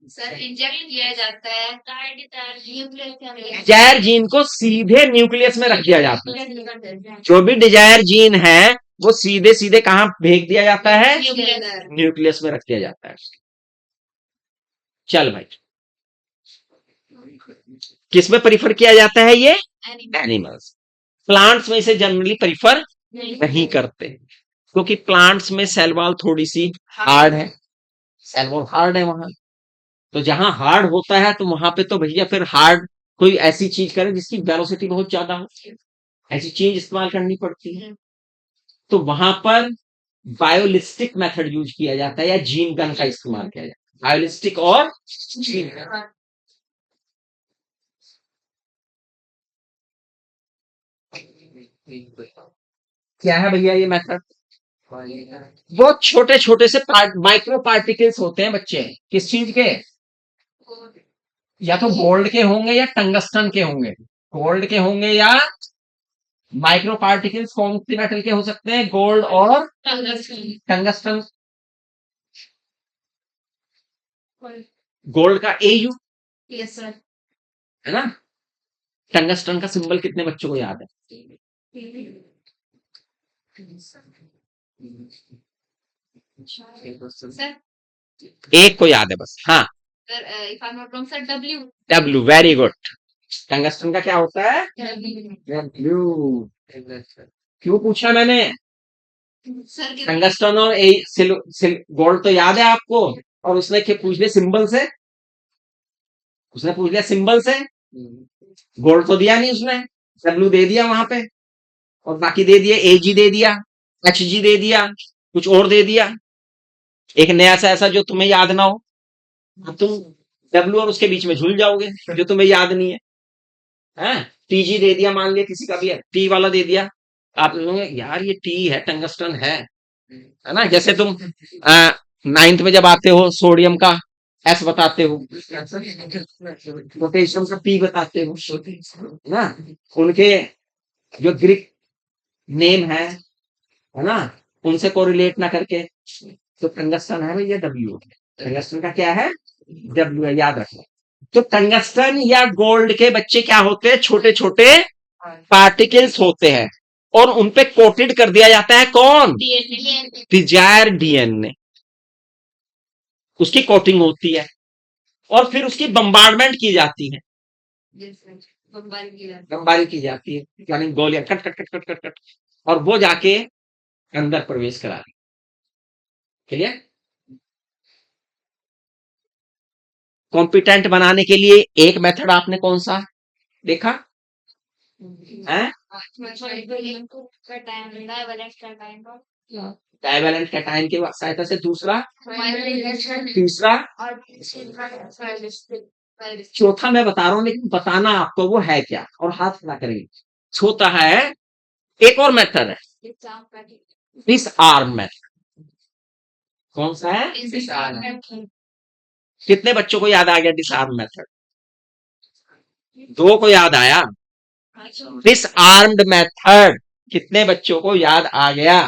सर इंजेक्ट किया जाता है, डिजायर जीन को सीधे न्यूक्लियस में रख दिया जाता है, जो भी डिजायर जीन है वो सीधे सीधे कहां भेज दिया जाता है, न्यूक्लियस में रख दिया जाता है। चल भाई, किस में प्रीफर किया जाता है ये, एनिमल्स, प्लांट्स में इसे जनरली प्रीफर नहीं करते क्योंकि प्लांट्स में सेल वॉल थोड़ी सी हार्ड है, सेल वॉल हार्ड है वहां, तो जहां हार्ड होता है तो वहां पे तो भैया फिर हार्ड कोई ऐसी चीज करे जिसकी वेलोसिटी बहुत ज्यादा हो, ऐसी चीज इस्तेमाल करनी पड़ती है, तो वहां पर बायोलिस्टिक मेथड यूज किया जाता है या जीन गन का इस्तेमाल किया जाता है, बायोलिस्टिक और जीन गन। क्या है भैया ये मेथड, बहुत छोटे छोटे से माइक्रो पार्टिकल्स होते हैं बच्चे, किस चीज के, या तो गोल्ड के होंगे या टंगस्टन के होंगे, गोल्ड के होंगे या माइक्रो पार्टिकल्स कौन सी मेटल के हो सकते हैं, गोल्ड और टंगस्टन, गोल्ड का AU यस सर, है ना, टंगस्टन का सिंबल कितने बच्चों को याद है, सर एक को याद है बस, हाँ, sir if I am not wrong sir W, W, very good, tungsten का क्या होता है, W, क्यों पूछा मैंने, सर के टंगस्टन और गोल्ड तो याद है आपको, और उसने क्या पूछ लिया सिंबल से, उसने पूछ लिया सिंबल से, गोल्ड तो दिया नहीं उसने, W दे दिया वहां पे, और बाकी दे दिया, AG दे दिया, HG दे दिया, कुछ और दे दिया, एक नया सा ऐसा जो तुम्हें याद ना हो, अब तुम W और उसके बीच में झूल जाओगे जो तुम्हें याद नहीं है, हैं, TG दे दिया, मान लिया किसी का भी है, T वाला दे दिया, आप लोगों यार ये T है, टंगस्टन है ना, जैसे तुम 9th में जब आते हो सोडियम का एस बताते हो, पोटेशियम का पी बताते हो ना, उनके जो ग्रीक नेम है ना, उनसे कोरिलेट ना करके, तो टंगस्टन है भैया डब्ल्यू, टंगस्टन का क्या है डब्ल्यू है, याद रखना। तो टंगस्टन या गोल्ड के बच्चे क्या होते हैं, छोटे छोटे पार्टिकल्स होते हैं, और उनपे कोटेड कर दिया जाता है कौन, डीएनए डिजायर डीएनए, उसकी कोटिंग होती है, और फिर उसकी बम्बार्डमेंट की जाती है, बमबारी की जाती है, यानी गोलियां cut cut cut cut cut cut, और वो जाके अंदर प्रवेश करा दी। क्लियर। कॉम्पिटेंट बनाने के लिए एक मेथड आपने कौन सा देखा है, डाइवेलेंट कैटायन की सहायता से, दूसरा, तीसरा, चौथा मैं बता रहा हूं लेकिन बताना आपको वो है क्या, और हाथ खड़ा करेंगे। चौथा है, एक और मेथड है, डिसआर्म मेथड। कौन सा है, कितने बच्चों को याद आ गया डिसआर्म मेथड, दो को याद आया, डिसआर्म्ड मेथड कितने बच्चों को याद आ गया,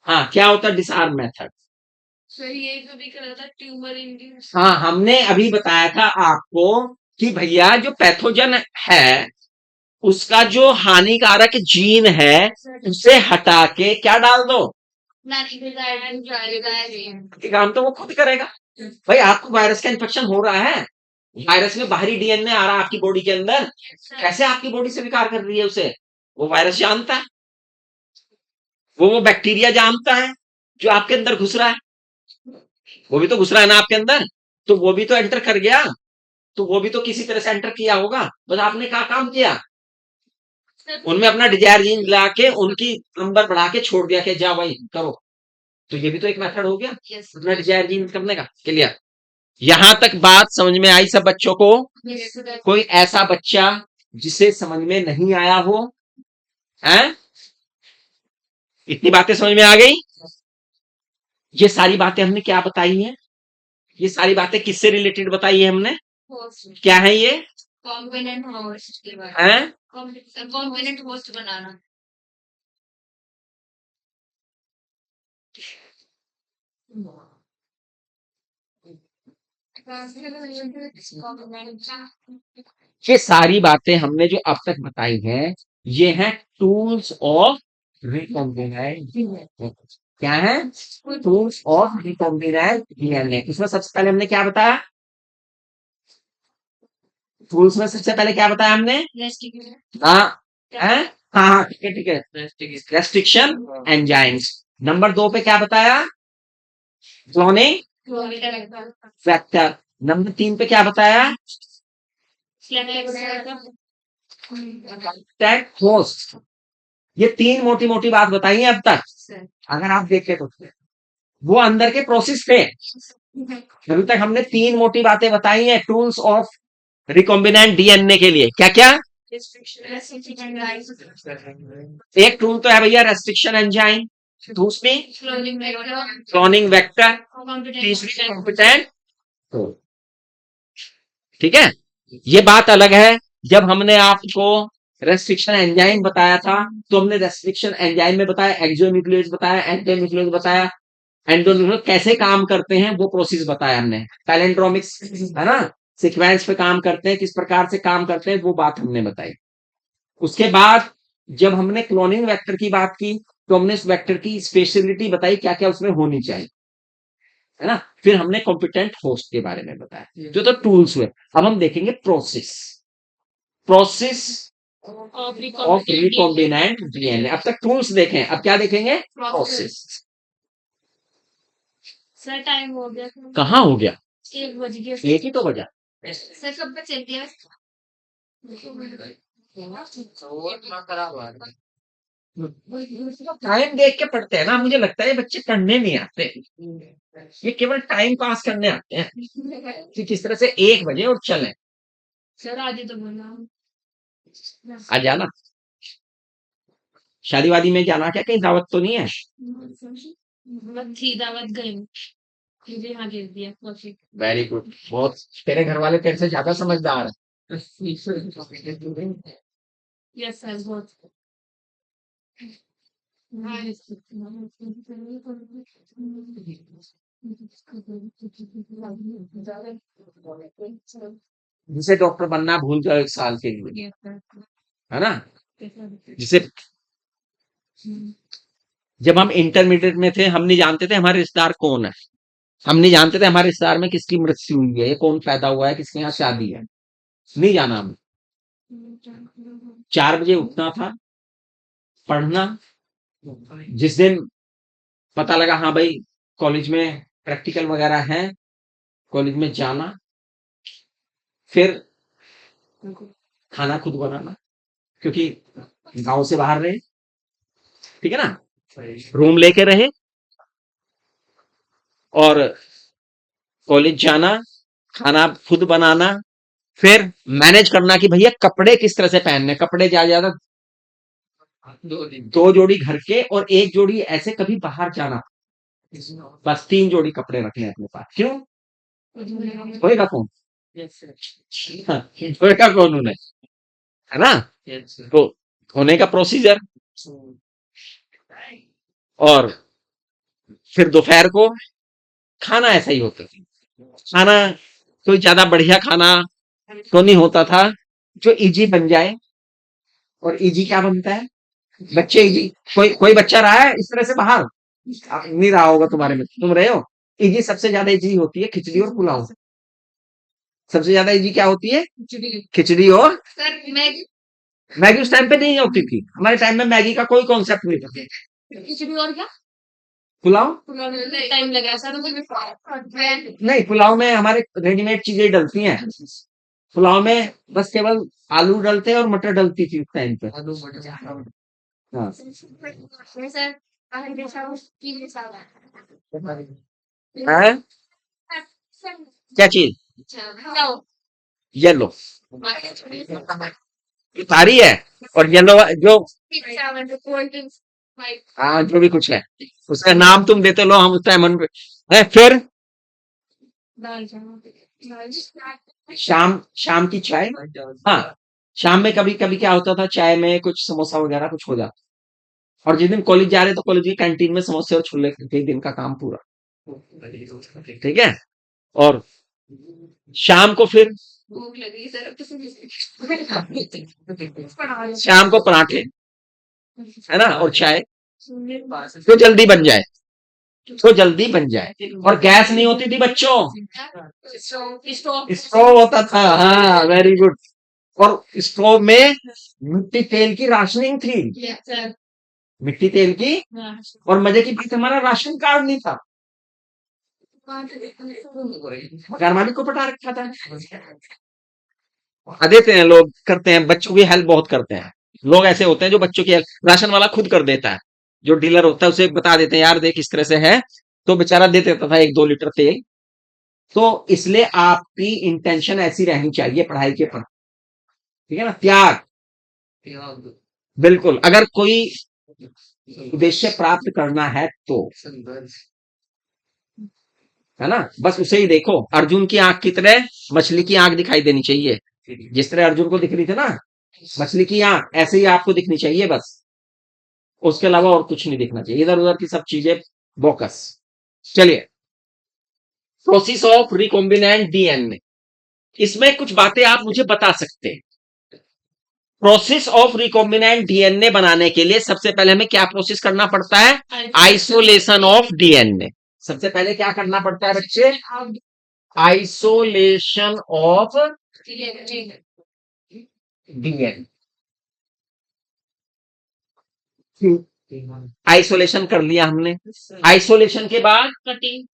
हाँ क्या होता है डिसआर्म मेथड, सर ये जो दिख रहा था ट्यूमर इंड्यूस, हाँ हमने अभी बताया था आपको कि भैया जो पैथोजन है उसका जो हानिकारक जीन है उसे हटा के क्या डाल दो, ये काम तो वो खुद करेगा। भाई आपको वायरस का इन्फेक्शन हो रहा है, वायरस में बाहरी डीएनए आ रहा है आपकी बॉडी के अंदर, कैसे आपकी बॉडी स्वीकार कर रही है उसे, वो वायरस जानता है, वो बैक्टीरिया जानता है जो आपके अंदर घुस रहा है, वो भी तो घुस रहा है ना आपके अंदर, तो वो भी तो एंटर कर गया, तो वो भी तो किसी तरह से एंटर किया होगा, बस आपने क्या काम किया, उनमें अपना डिजायर जीन ला के उनकी नंबर बढ़ा के छोड़ दिया कि जाओ भाई करो, तो ये भी तो एक मेथड हो गया अपना डिजायर जीन करने का। क्लियर। यहां तक बात समझ में आई सब बच्चों को, कोई ऐसा बच्चा जिसे समझ में नहीं आया हो, हैं, इतनी बातें समझ में आ गई, ये सारी बातें हमने क्या बताई हैं, ये सारी बातें किससे रिलेटेड बताई है हमने, क्या है ये, कॉम्बिनेंट होस्ट के बारे हैं, में, कॉम्बिनेंट होस्ट बनाना, ये सारी बातें हमने जो अब तक बताई हैं ये हैं टूल्स ऑफ रिकॉम्बिनेंट, क्या है, टूल्स ऑफ रिकॉम्बिनेंट डीएनए। इसमें सबसे पहले हमने क्या बताया, टूल्स में सबसे पहले क्या बताया हमने, हाँ हैं? हाँ हाँ ठीक है ठीक है, रेस्ट्रिक्शन एंजाइम्स। नंबर 2 पे क्या बताया, क्लोनिंग फैक्टर। नंबर 3 पे क्या बताया, टैग होस्ट। ये 3 मोटी मोटी बात बताई है अब तक, अगर आप देखें तो वो अंदर के प्रोसेस थे, अभी तक हमने 3 मोटी बातें बताई हैं टूल्स ऑफ रिकॉम्बिनेंट डीएनए के लिए। क्या क्या, एक टूल तो है भैया रेस्ट्रिक्शन एंजाइम, दूसरी क्लोनिंग वेक्टर, तीसरी कॉम्पिटेंट, ठीक है। ये बात अलग है, जब हमने आपको रेस्ट्रिक्शन एंजाइम बताया था तो हमने रेस्ट्रिक्शन एंजाइम में बताया, एक्सोन्यूक्लियोज बताया, एंटीन्यूक्लियोज बताया, एंडोन्यूक्लियोज कैसे काम करते हैं वो प्रोसेस बताया हमने, पैलेंड्रोमिक्स है ना, सीक्वेंस पे काम करते हैं, किस प्रकार से काम करते हैं वो बात हमने बताई। उसके बाद जब हमने क्लोनिंग वेक्टर की बात की तो हमने उस वेक्टर की स्पेशलिटी बताई, क्या क्या उसमें होनी चाहिए, है ना। फिर हमने कॉम्पिटेंट होस्ट के बारे में बताया, जो तो टूल्स हुए। अब हम देखेंगे process, process of recombinant DNA. अब तक टूल्स देखें, अब क्या देखेंगे, प्रोसेस। सर टाइम हो गया, कहाँ हो गया, 1 बज गया, एक ही तो बजा, सर कब तक चलती है, टाइम देख के पढ़ते हैं ना, मुझे लगता है ये बच्चे पढ़ने नहीं आते, ये केवल टाइम पास करने आते हैं कि किस तरह से 1 बजे और चलें। सर आज तो बोला आ जाना, शादी वादी में जाना क्या, कहीं दावत तो नहीं है, थी दावत गई, जी हाँ, भेज दिया कॉफी। वेरी गुड, बहुत। तेरे घर वाले तेरे से ज्यादा समझदार है। यस सर, बहुत। जिसे डॉक्टर बनना भूल जाओ 1 साल के लिए, यस सर। है ना? Yes sir. जिसे जब हम इंटरमीडिएट में थे, हम नहीं जानते थे हमारे रिश्तेदार कौन है। हम नहीं जानते थे हमारे रिश्तेदार में किसकी मृत्यु हुई है, ये कौन पैदा हुआ है, किसके यहाँ शादी है। नहीं जाना हम। 4 बजे उठना था, पढ़ना। जिस दिन पता लगा हाँ भाई कॉलेज में प्रैक्टिकल वगैरह है, कॉलेज में जाना, फिर खाना खुद बनाना, क्योंकि गांव से बाहर रहे, ठीक है ना, रूम लेके रहे, और कॉलेज जाना, खाना खुद बनाना, फिर मैनेज करना कि भैया कपड़े किस तरह से पहनने। कपड़े ज्यादा ज्यादा 2 जोड़ी घर के और 1 जोड़ी ऐसे, कभी बाहर जाना, बस 3 जोड़ी कपड़े रखने अपने पास। क्यों? होएगा कौन? हाँ, होएगा कौन उन्हें, है ना? तो होने का प्रोसीजर, और फिर दोपहर को खाना ऐसा ही होता था। खाना कोई ज्यादा बढ़िया खाना तो नहीं होता था, जो इजी बन जाए। और इजी क्या बनता है? बच्चे इजी। कोई बच्चा रहा है इस तरह से बाहर? नहीं रहा होगा तुम्हारे में, तुम रहे हो। इजी सबसे ज्यादा इजी होती है खिचड़ी और पुलाव। सबसे ज्यादा इजी क्या होती है? खिचड़ी और सर मैगी। मैगी। उस टाइम पे नहीं होती थी, हमारे टाइम में मैगी का कोई कॉन्सेप्ट नहीं था। खिचड़ी और क्या? पुलाव टाइम लगा सर मुझे। नहीं, पुलाव में हमारे रेडीमेड चीजें डलती हैं। पुलाव में बस केवल आलू डलते हैं और मटर डलती थी उस टाइम पे। हाँ। सर हैं? क्या चीज? येलो सारी है, और येलो जो, हाँ जो भी कुछ है उसका नाम तुम देते लो, हम उसका मन है। फिर दाल चावल। शाम शाम की चाय। हाँ, शाम में कभी कभी क्या होता था, चाय में कुछ समोसा वगैरह कुछ हो जाता। और जिस दिन कॉलेज जा रहे तो कॉलेज की कैंटीन में समोसे और छोले, एक दिन का काम पूरा। ठीक है। और शाम को फिर, भूख लगी सर, अब शाम को पराठे, है ना, और चाय, तो जल्दी बन जाए, तो जल्दी बन जाए। और गैस नहीं होती थी बच्चों, स्टोव होता था। हाँ, वेरी गुड। और स्टोव में मिट्टी तेल की राशनिंग थी, मिट्टी तेल की। और मजे की बात, हमारा राशन कार्ड नहीं था, घर मालिक को पटा रखा था। देते हैं लोग, करते हैं, बच्चों की हेल्प बहुत करते हैं। लोग ऐसे होते हैं जो बच्चों की हेल्प राशन वाला खुद कर देता है। जो डीलर होता है उसे बता देते हैं यार देख इस तरह से है, तो बेचारा दे देता था 1-2 लीटर तेल। तो इसलिए आपकी इंटेंशन ऐसी रहनी चाहिए पढ़ाई के प्रति, ठीक है ना, त्याग। बिल्कुल, अगर कोई उद्देश्य प्राप्त करना है तो, है ना, बस उसे ही देखो। अर्जुन की आंख की तरह मछली की आंख दिखाई देनी चाहिए। जिस तरह अर्जुन को दिख रही थी ना मछली की आंख, ऐसे ही आपको दिखनी चाहिए बस। उसके अलावा और कुछ नहीं दिखना चाहिए, इधर उधर की सब चीजें बोकस। चलिए, प्रोसेस ऑफ रिकॉम्बिनेंट डीएनए, इसमें कुछ बातें आप मुझे बता सकते हैं। प्रोसेस ऑफ रिकॉम्बिनेंट डीएनए बनाने के लिए सबसे पहले हमें क्या प्रोसेस करना पड़ता है? Isolation of DNA. सबसे पहले क्या करना पड़ता है बच्चे? Isolation of DNA. आइसोलेशन कर लिया हमने। आइसोलेशन के बाद कटिंग,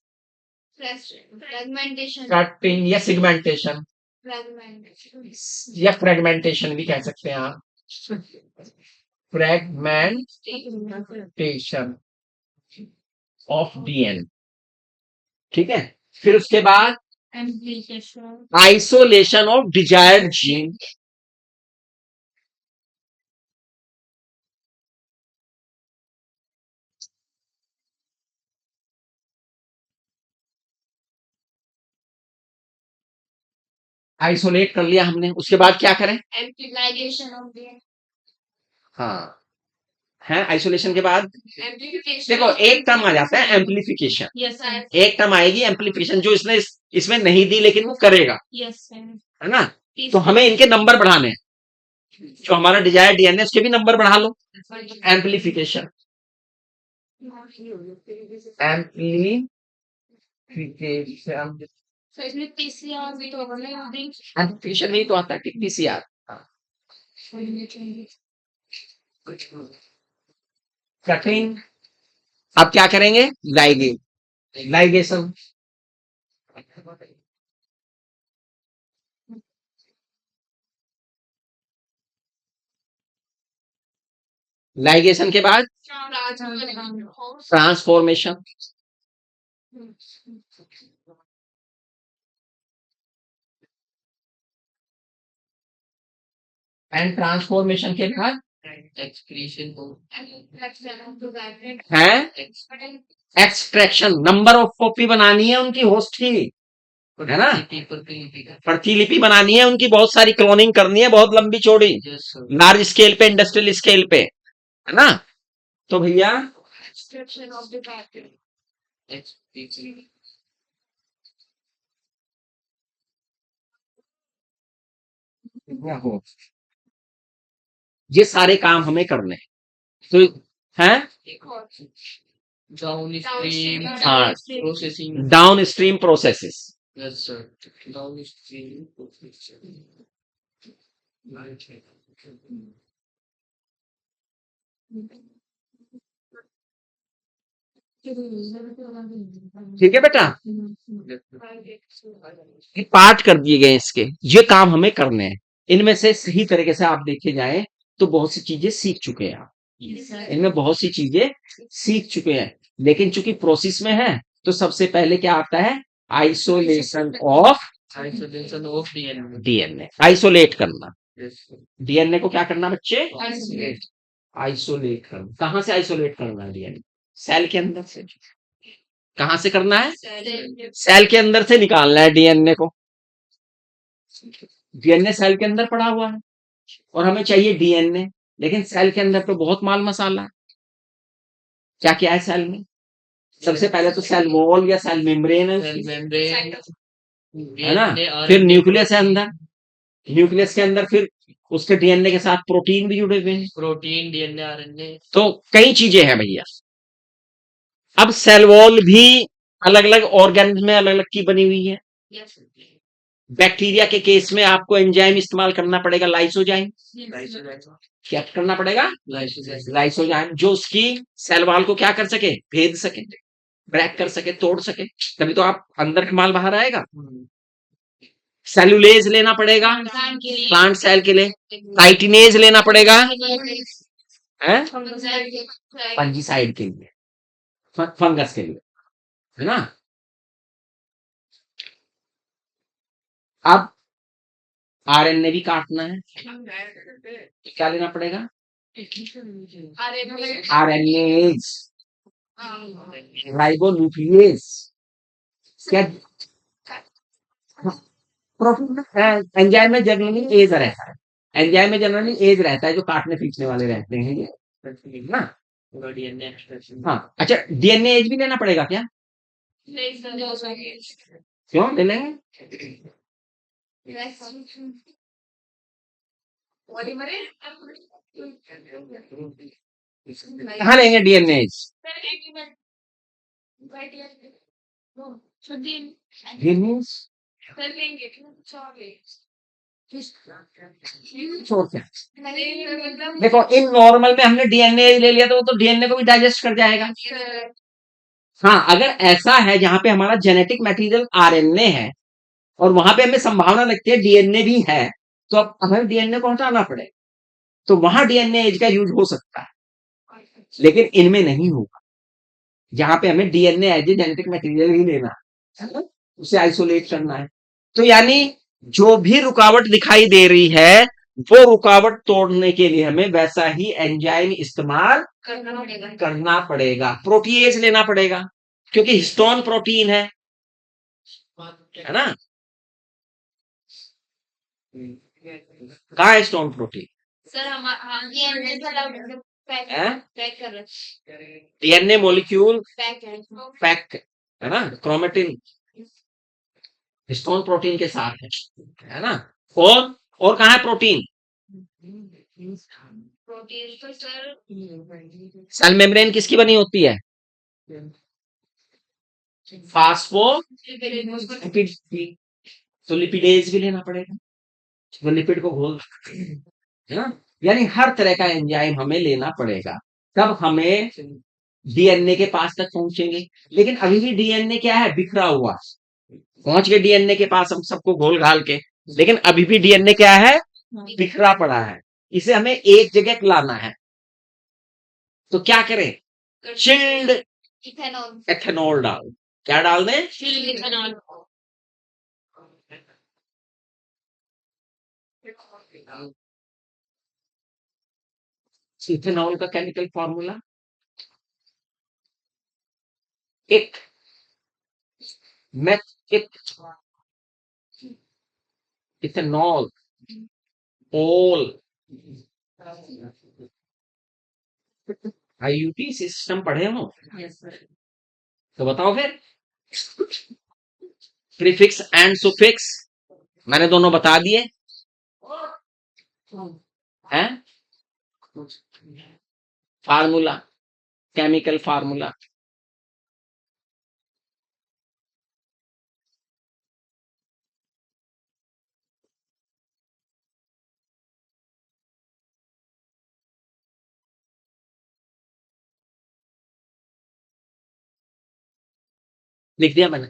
फ्रेगमेंटेशन, कटिंग या सिगमेंटेशन या फ्रेगमेंटेशन भी कह सकते हैं आप। फ्रेगमेंटेशन ऑफ डीएनए, ठीक है। फिर उसके बाद एम्प्लीकेशन, isolation of desired gene. Isolate कर लिया हमने, उसके बाद क्या करें? एम्प्लीफिकेशन ऑफ द हाँ, है आइसोलेशन के बाद एम्प्लीफिकेशन देखो एक टर्म आ जाता है एम्प्लीफिकेशन, यस सर एक टर्म आएगी एम्प्लीफिकेशन जो इसमें नहीं दी लेकिन वो करेगा, यस सर है ना? तो हमें इनके नंबर बढ़ाने हैं, जो हमारा डिजायर डीएनए उसके भी नंबर बढ़ा लो। एम्प्लीफिकेशन, एम्प्लीफिकेशन, सो इसमें पीसीआर भी तो होगा ना एम्प्लीफिकेशन में ही तो आता है पीसीआर। कटिंग, अब क्या करेंगे? लाइगेशन, लाइगेशन के बाद ट्रांसफॉर्मेशन, एंड ट्रांसफॉर्मेशन के बाद एक्सक्रीशन हो है एक्सट्रैक्शन, नंबर ऑफ कॉपी बनानी है उनकी होस्ट की, है ना? प्रतिलिपि बनानी है उनकी, बहुत सारी क्लोनिंग करनी है, बहुत लंबी चौड़ी, लार्ज स्केल पे, इंडस्ट्रियल स्केल पे, है ना? तो भैया description of the pattern ये सारे काम हमें करने हैं, तो है डाउन स्ट्रीम हाँ, processing down stream processes, yes sir down stream processing ठीक है बेटा? ये पार्ट कर दिए गए इसके, ये काम हमें करने हैं। इनमें से सही तरीके से आप देखे जाए तो बहुत सी चीजें सीख चुके हैं आप, इनमें बहुत सी चीजें सीख चुके हैं, लेकिन चूंकि प्रोसेस में है तो सबसे पहले क्या आता है? Isolation of isolation of DNA DNA, isolate करना। यस डीएनए को क्या करना बच्चे? Isolate. आइसोलेट करना। कहां से आइसोलेट करना है डीएनए? सेल के अंदर से। कहां से करना है? सेल के अंदर से निकालना है डीएनए को। डीएनए सेल के अंदर पड़ा हुआ है और हमें चाहिए डीएनए, लेकिन सेल के अंदर तो बहुत माल मसाला है। क्या क्या है सेल में? सबसे पहले तो सेल वॉल या सेल मेम्ब्रेन है सेल उसकी, मेम्ब्रेन है ना? फिर न्यूक्लियस है अंदर, न्यूक्लियस के अंदर फिर उसके डीएनए के साथ प्रोटीन भी जुड़े हुए हैं, प्रोटीन डीएनए आरएनए तो कई चीजें हैं भैया। अब सेल वॉल भी अलग अलग ऑर्गेनिज्म में अलग अलग की बनी हुई है। बैक्टीरिया के केस में आपको एंजाइम इस्तेमाल करना पड़ेगा, लाइसोजाइम। क्या करना पड़ेगा? लाइसोजाइम, जो उसकी सेल वॉल को क्या कर सके? भेद सके, ब्रेक कर सके, तोड़ सके, तभी तो आप अंदर का माल बाहर आएगा। सेलुलेज लेना पड़ेगा प्लांट सेल के लिए, काइटिनेज लेना पड़ेगा है फंजीसाइड के लिए, फंगस के लिए, है ना? अब आरएनए भी काटना है तो क्या लेना पड़ेगा? RNase, ribonuclease. क्या प्रोटीन एंजाइम में जनरली एज रहता है, एंजाइम में जनरली एज रहता है, जो काटने पीटने वाले रहते हैं ये, ना? डीएनए एक्सट्रैक्शन हाँ, अच्छा, डीएनए एज भी लेना पड़ेगा क्या? क्यों ले लेंगे? कहाँ लेंगे डीएनए एज? डीएनए छोड़ते हैं। देखो इन नॉर्मल में हमने डीएनए ले लिया तो वो तो डीएनए को भी डाइजेस्ट कर जाएगा। हाँ, अगर ऐसा है जहां पे हमारा जेनेटिक मटेरियल आरएनए है और वहां पे हमें संभावना लगती है डीएनए भी है, तो अब हमें डीएनए को हटाना पड़ेगा, तो वहां डीएनए एज का यूज हो सकता है, लेकिन इनमें नहीं होगा, जहां पे हमें DNA as a genetic material ही लेना है, उसे आइसोलेट करना है। तो यानी जो भी रुकावट दिखाई दे रही है वो रुकावट तोड़ने के लिए हमें वैसा ही एंजाइम इस्तेमाल करना पड़ेगा, प्रोटीएज लेना पड़ेगा, क्योंकि हिस्टोन प्रोटीन है ना? कहाँ है स्टोन प्रोटीन? सर हम डीएनए से पैक है पैक कर रहे हैं। डीएनए मॉलिक्यूल पैक है। पैक है ना, क्रोमेटिन स्टोन प्रोटीन के साथ है ना। और कहाँ है प्रोटीन? प्रोटीन तो सर सेल मेम्ब्रेन किसकी बनी होती है? फास्फोलिपिड की। तो लिपिडेज भी लेना पड़ेगा, तो लिपिड को घोल है ना। यानी हर तरह का एंजाइम हमें लेना पड़ेगा, तब हमें डीएनए के पास तक पहुंचेंगे। लेकिन अभी भी डीएनए क्या है? बिखरा हुआ। पहुंच गए डीएनए के पास हम सबको घोल घाल के, लेकिन अभी भी डीएनए क्या है? बिखरा पड़ा है। इसे हमें एक जगह लाना है, तो क्या करें? चिल्ड इथेनॉल एथेनॉल डाल। क्या डाल दें? चिल्ड इथेनॉल इथेनॉल का केमिकल फॉर्मूला एक मेथ इथेनॉल ओल आईयूटी सिस्टम पढ़े हो तो बताओ फिर। प्रीफिक्स एंड सुफिक्स मैंने दोनों बता दिए हैं। फार्मूला, केमिकल फार्मूला लिख दिया मैंने।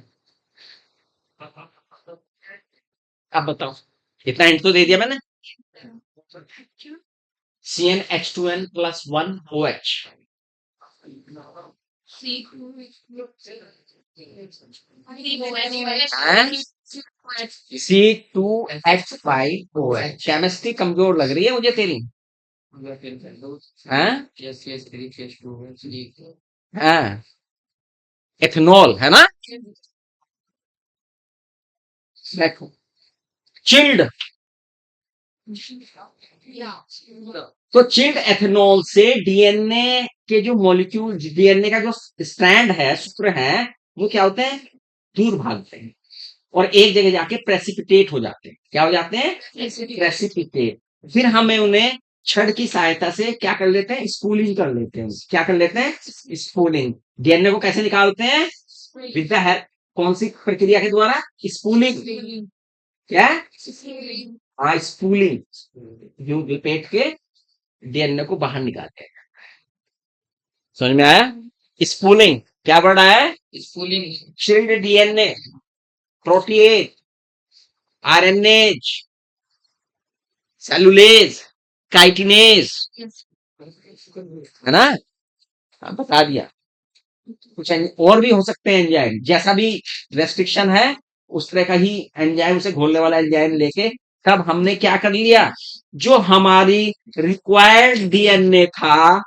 अब बताओ, इतना हिंट तो दे दिया मैंने। CnH2n plus 1 OH C2H5OH। Chemistry कमजोर लग रही है मुझे तेरी, हैं? हाँ, एथेनॉल है ना। देखो, चिल्ड, तो चिल्ड एथेनॉल से डीएनए के जो मॉलिक्यूल, डीएनए का जो स्ट्रैंड है, सूत्र है, वो क्या होते हैं? दूर भागते हैं और एक जगह जाके प्रेसिपिटेट हो जाते हैं। क्या हो जाते हैं? प्रेसिपिटेट। फिर हमें उन्हें छड़ की सहायता से क्या कर लेते हैं? स्पूलिंग कर लेते हैं। क्या कर लेते हैं? स्पूलिंग। डीएनए को कैसे निकालते हैं? विद द हेल्प, कौन सी प्रक्रिया के द्वारा? स्पूलिंग। क्या? हाँ, स्पूलिंग। जो लपेट के डीएनए को बाहर निकालते हैं। समझ में आया? स्पूलिंग क्या वर्ड आया? Spooling. Chilled DNA, protease, RNase, cellulase, chitinase, है ना। हाँ, बता दिया। कुछ और भी हो सकते हैं एंजाइम, जैसा भी रेस्ट्रिक्शन है उस तरह का ही एंजाइम, उसे घोलने वाला एंजाइम लेके तब हमने क्या कर लिया? जो हमारी रिक्वायर्ड डीएनए था,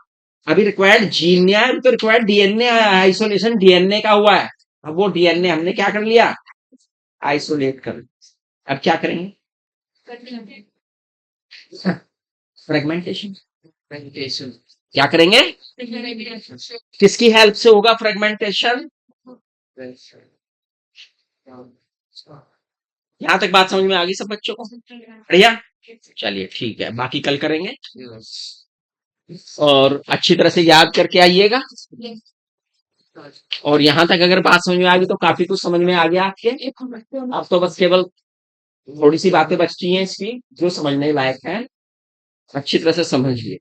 अभी रिक्वायर्ड जीन नहीं आया, तो रिक्वायर्ड डीएनए आइसोलेशन डीएनए का हुआ है। अब वो डीएनए हमने क्या कर लिया? आइसोलेट कर लिया। अब क्या करेंगे? फ्रेगमेंटेशन। क्या करेंगे? किसकी हेल्प से होगा फ्रेगमेंटेशन? यहां तक बात समझ में आ गई सब बच्चों को? बढ़िया, चलिए ठीक है, बाकी कल करेंगे। और अच्छी तरह से याद करके आइएगा। और यहां तक अगर बात समझ में आ गई तो काफी कुछ समझ में आ गया आपके। अब तो बस केवल थोड़ी सी बातें बचती हैं इसकी जो समझने लायक है, अच्छी तरह से समझिए।